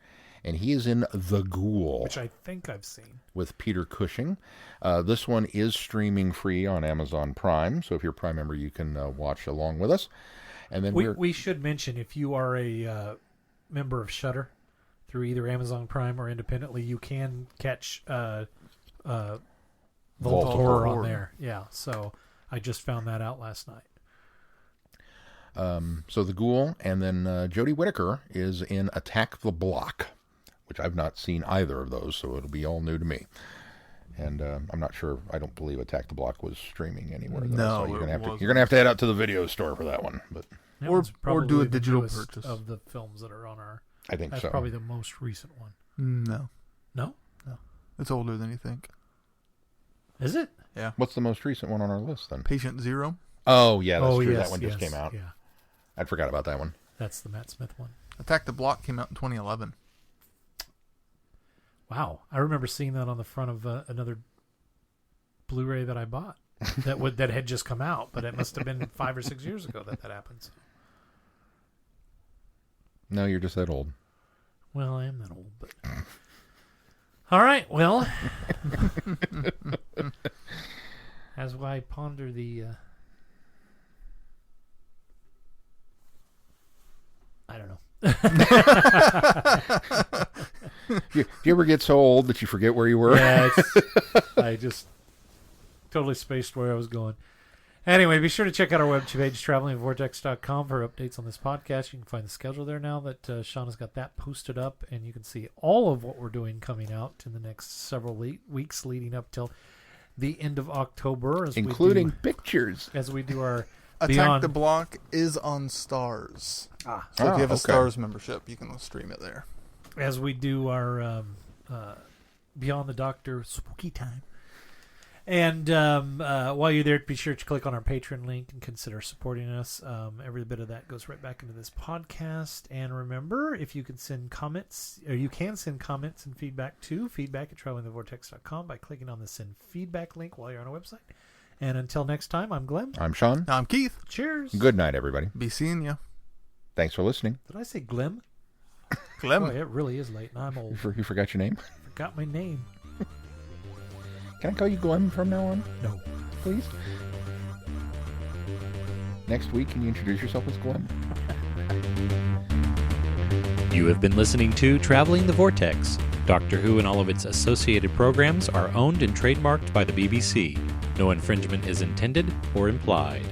and he is in The Ghoul. Which I think I've seen. With Peter Cushing. This one is streaming free on Amazon Prime, so if you're a Prime member, you can watch along with us. And then we should mention, if you are a member of Shudder, through either Amazon Prime or independently, you can catch Vault of Horror on there. Yeah, so I just found that out last night. So The Ghoul, and then Jodie Whittaker is in Attack the Block, which I've not seen either of those, so it'll be all new to me. And I'm not sure. I don't believe Attack the Block was streaming anywhere. No, so you're gonna have to head out to the video store for that one. But or do a digital purchase of the films that are on our. I think that's so. Probably the most recent one. No. No? No. It's older than you think. Is it? Yeah. What's the most recent one on our list then? Patient Zero. Oh, yeah, that's true. Yes, that one just came out. Yeah. I forgot about that one. That's the Matt Smith one. Attack the Block came out in 2011. Wow. I remember seeing that on the front of another Blu-ray that I bought that had just come out, but it must have been 5 or 6 years ago that happened. No, you're just that old. Well, I am that old, but... All right, well... as I ponder the... I don't know. Do you ever get so old that you forget where you were? Yeah, I just totally spaced where I was going. Anyway, be sure to check out our webpage, travelingvortex.com, for updates on this podcast. You can find the schedule there now that Sean has got that posted up, and you can see all of what we're doing coming out in the next several weeks leading up till the end of October. Including pictures. As we do our Attack the Block is on Stars. So if you have a Stars membership, you can stream it there. As we do our Beyond the Doctor spooky time. And while you're there, be sure to click on our Patreon link and consider supporting us. Every bit of that goes right back into this podcast. And remember, if you can send comments, or you can send comments and feedback to feedback@travelingthevortex.com by clicking on the send feedback link while you're on our website. And until next time, I'm Glenn. I'm Sean. I'm Keith. Cheers. Good night, everybody. Be seeing you. Thanks for listening. Did I say Glim? Glim. Boy, it really is late, and I'm old. You forgot your name? Forgot my name. Can I call you Glenn from now on? No. Please? Next week, can you introduce yourself as Glenn? You have been listening to Traveling the Vortex. Doctor Who and all of its associated programs are owned and trademarked by the BBC. No infringement is intended or implied.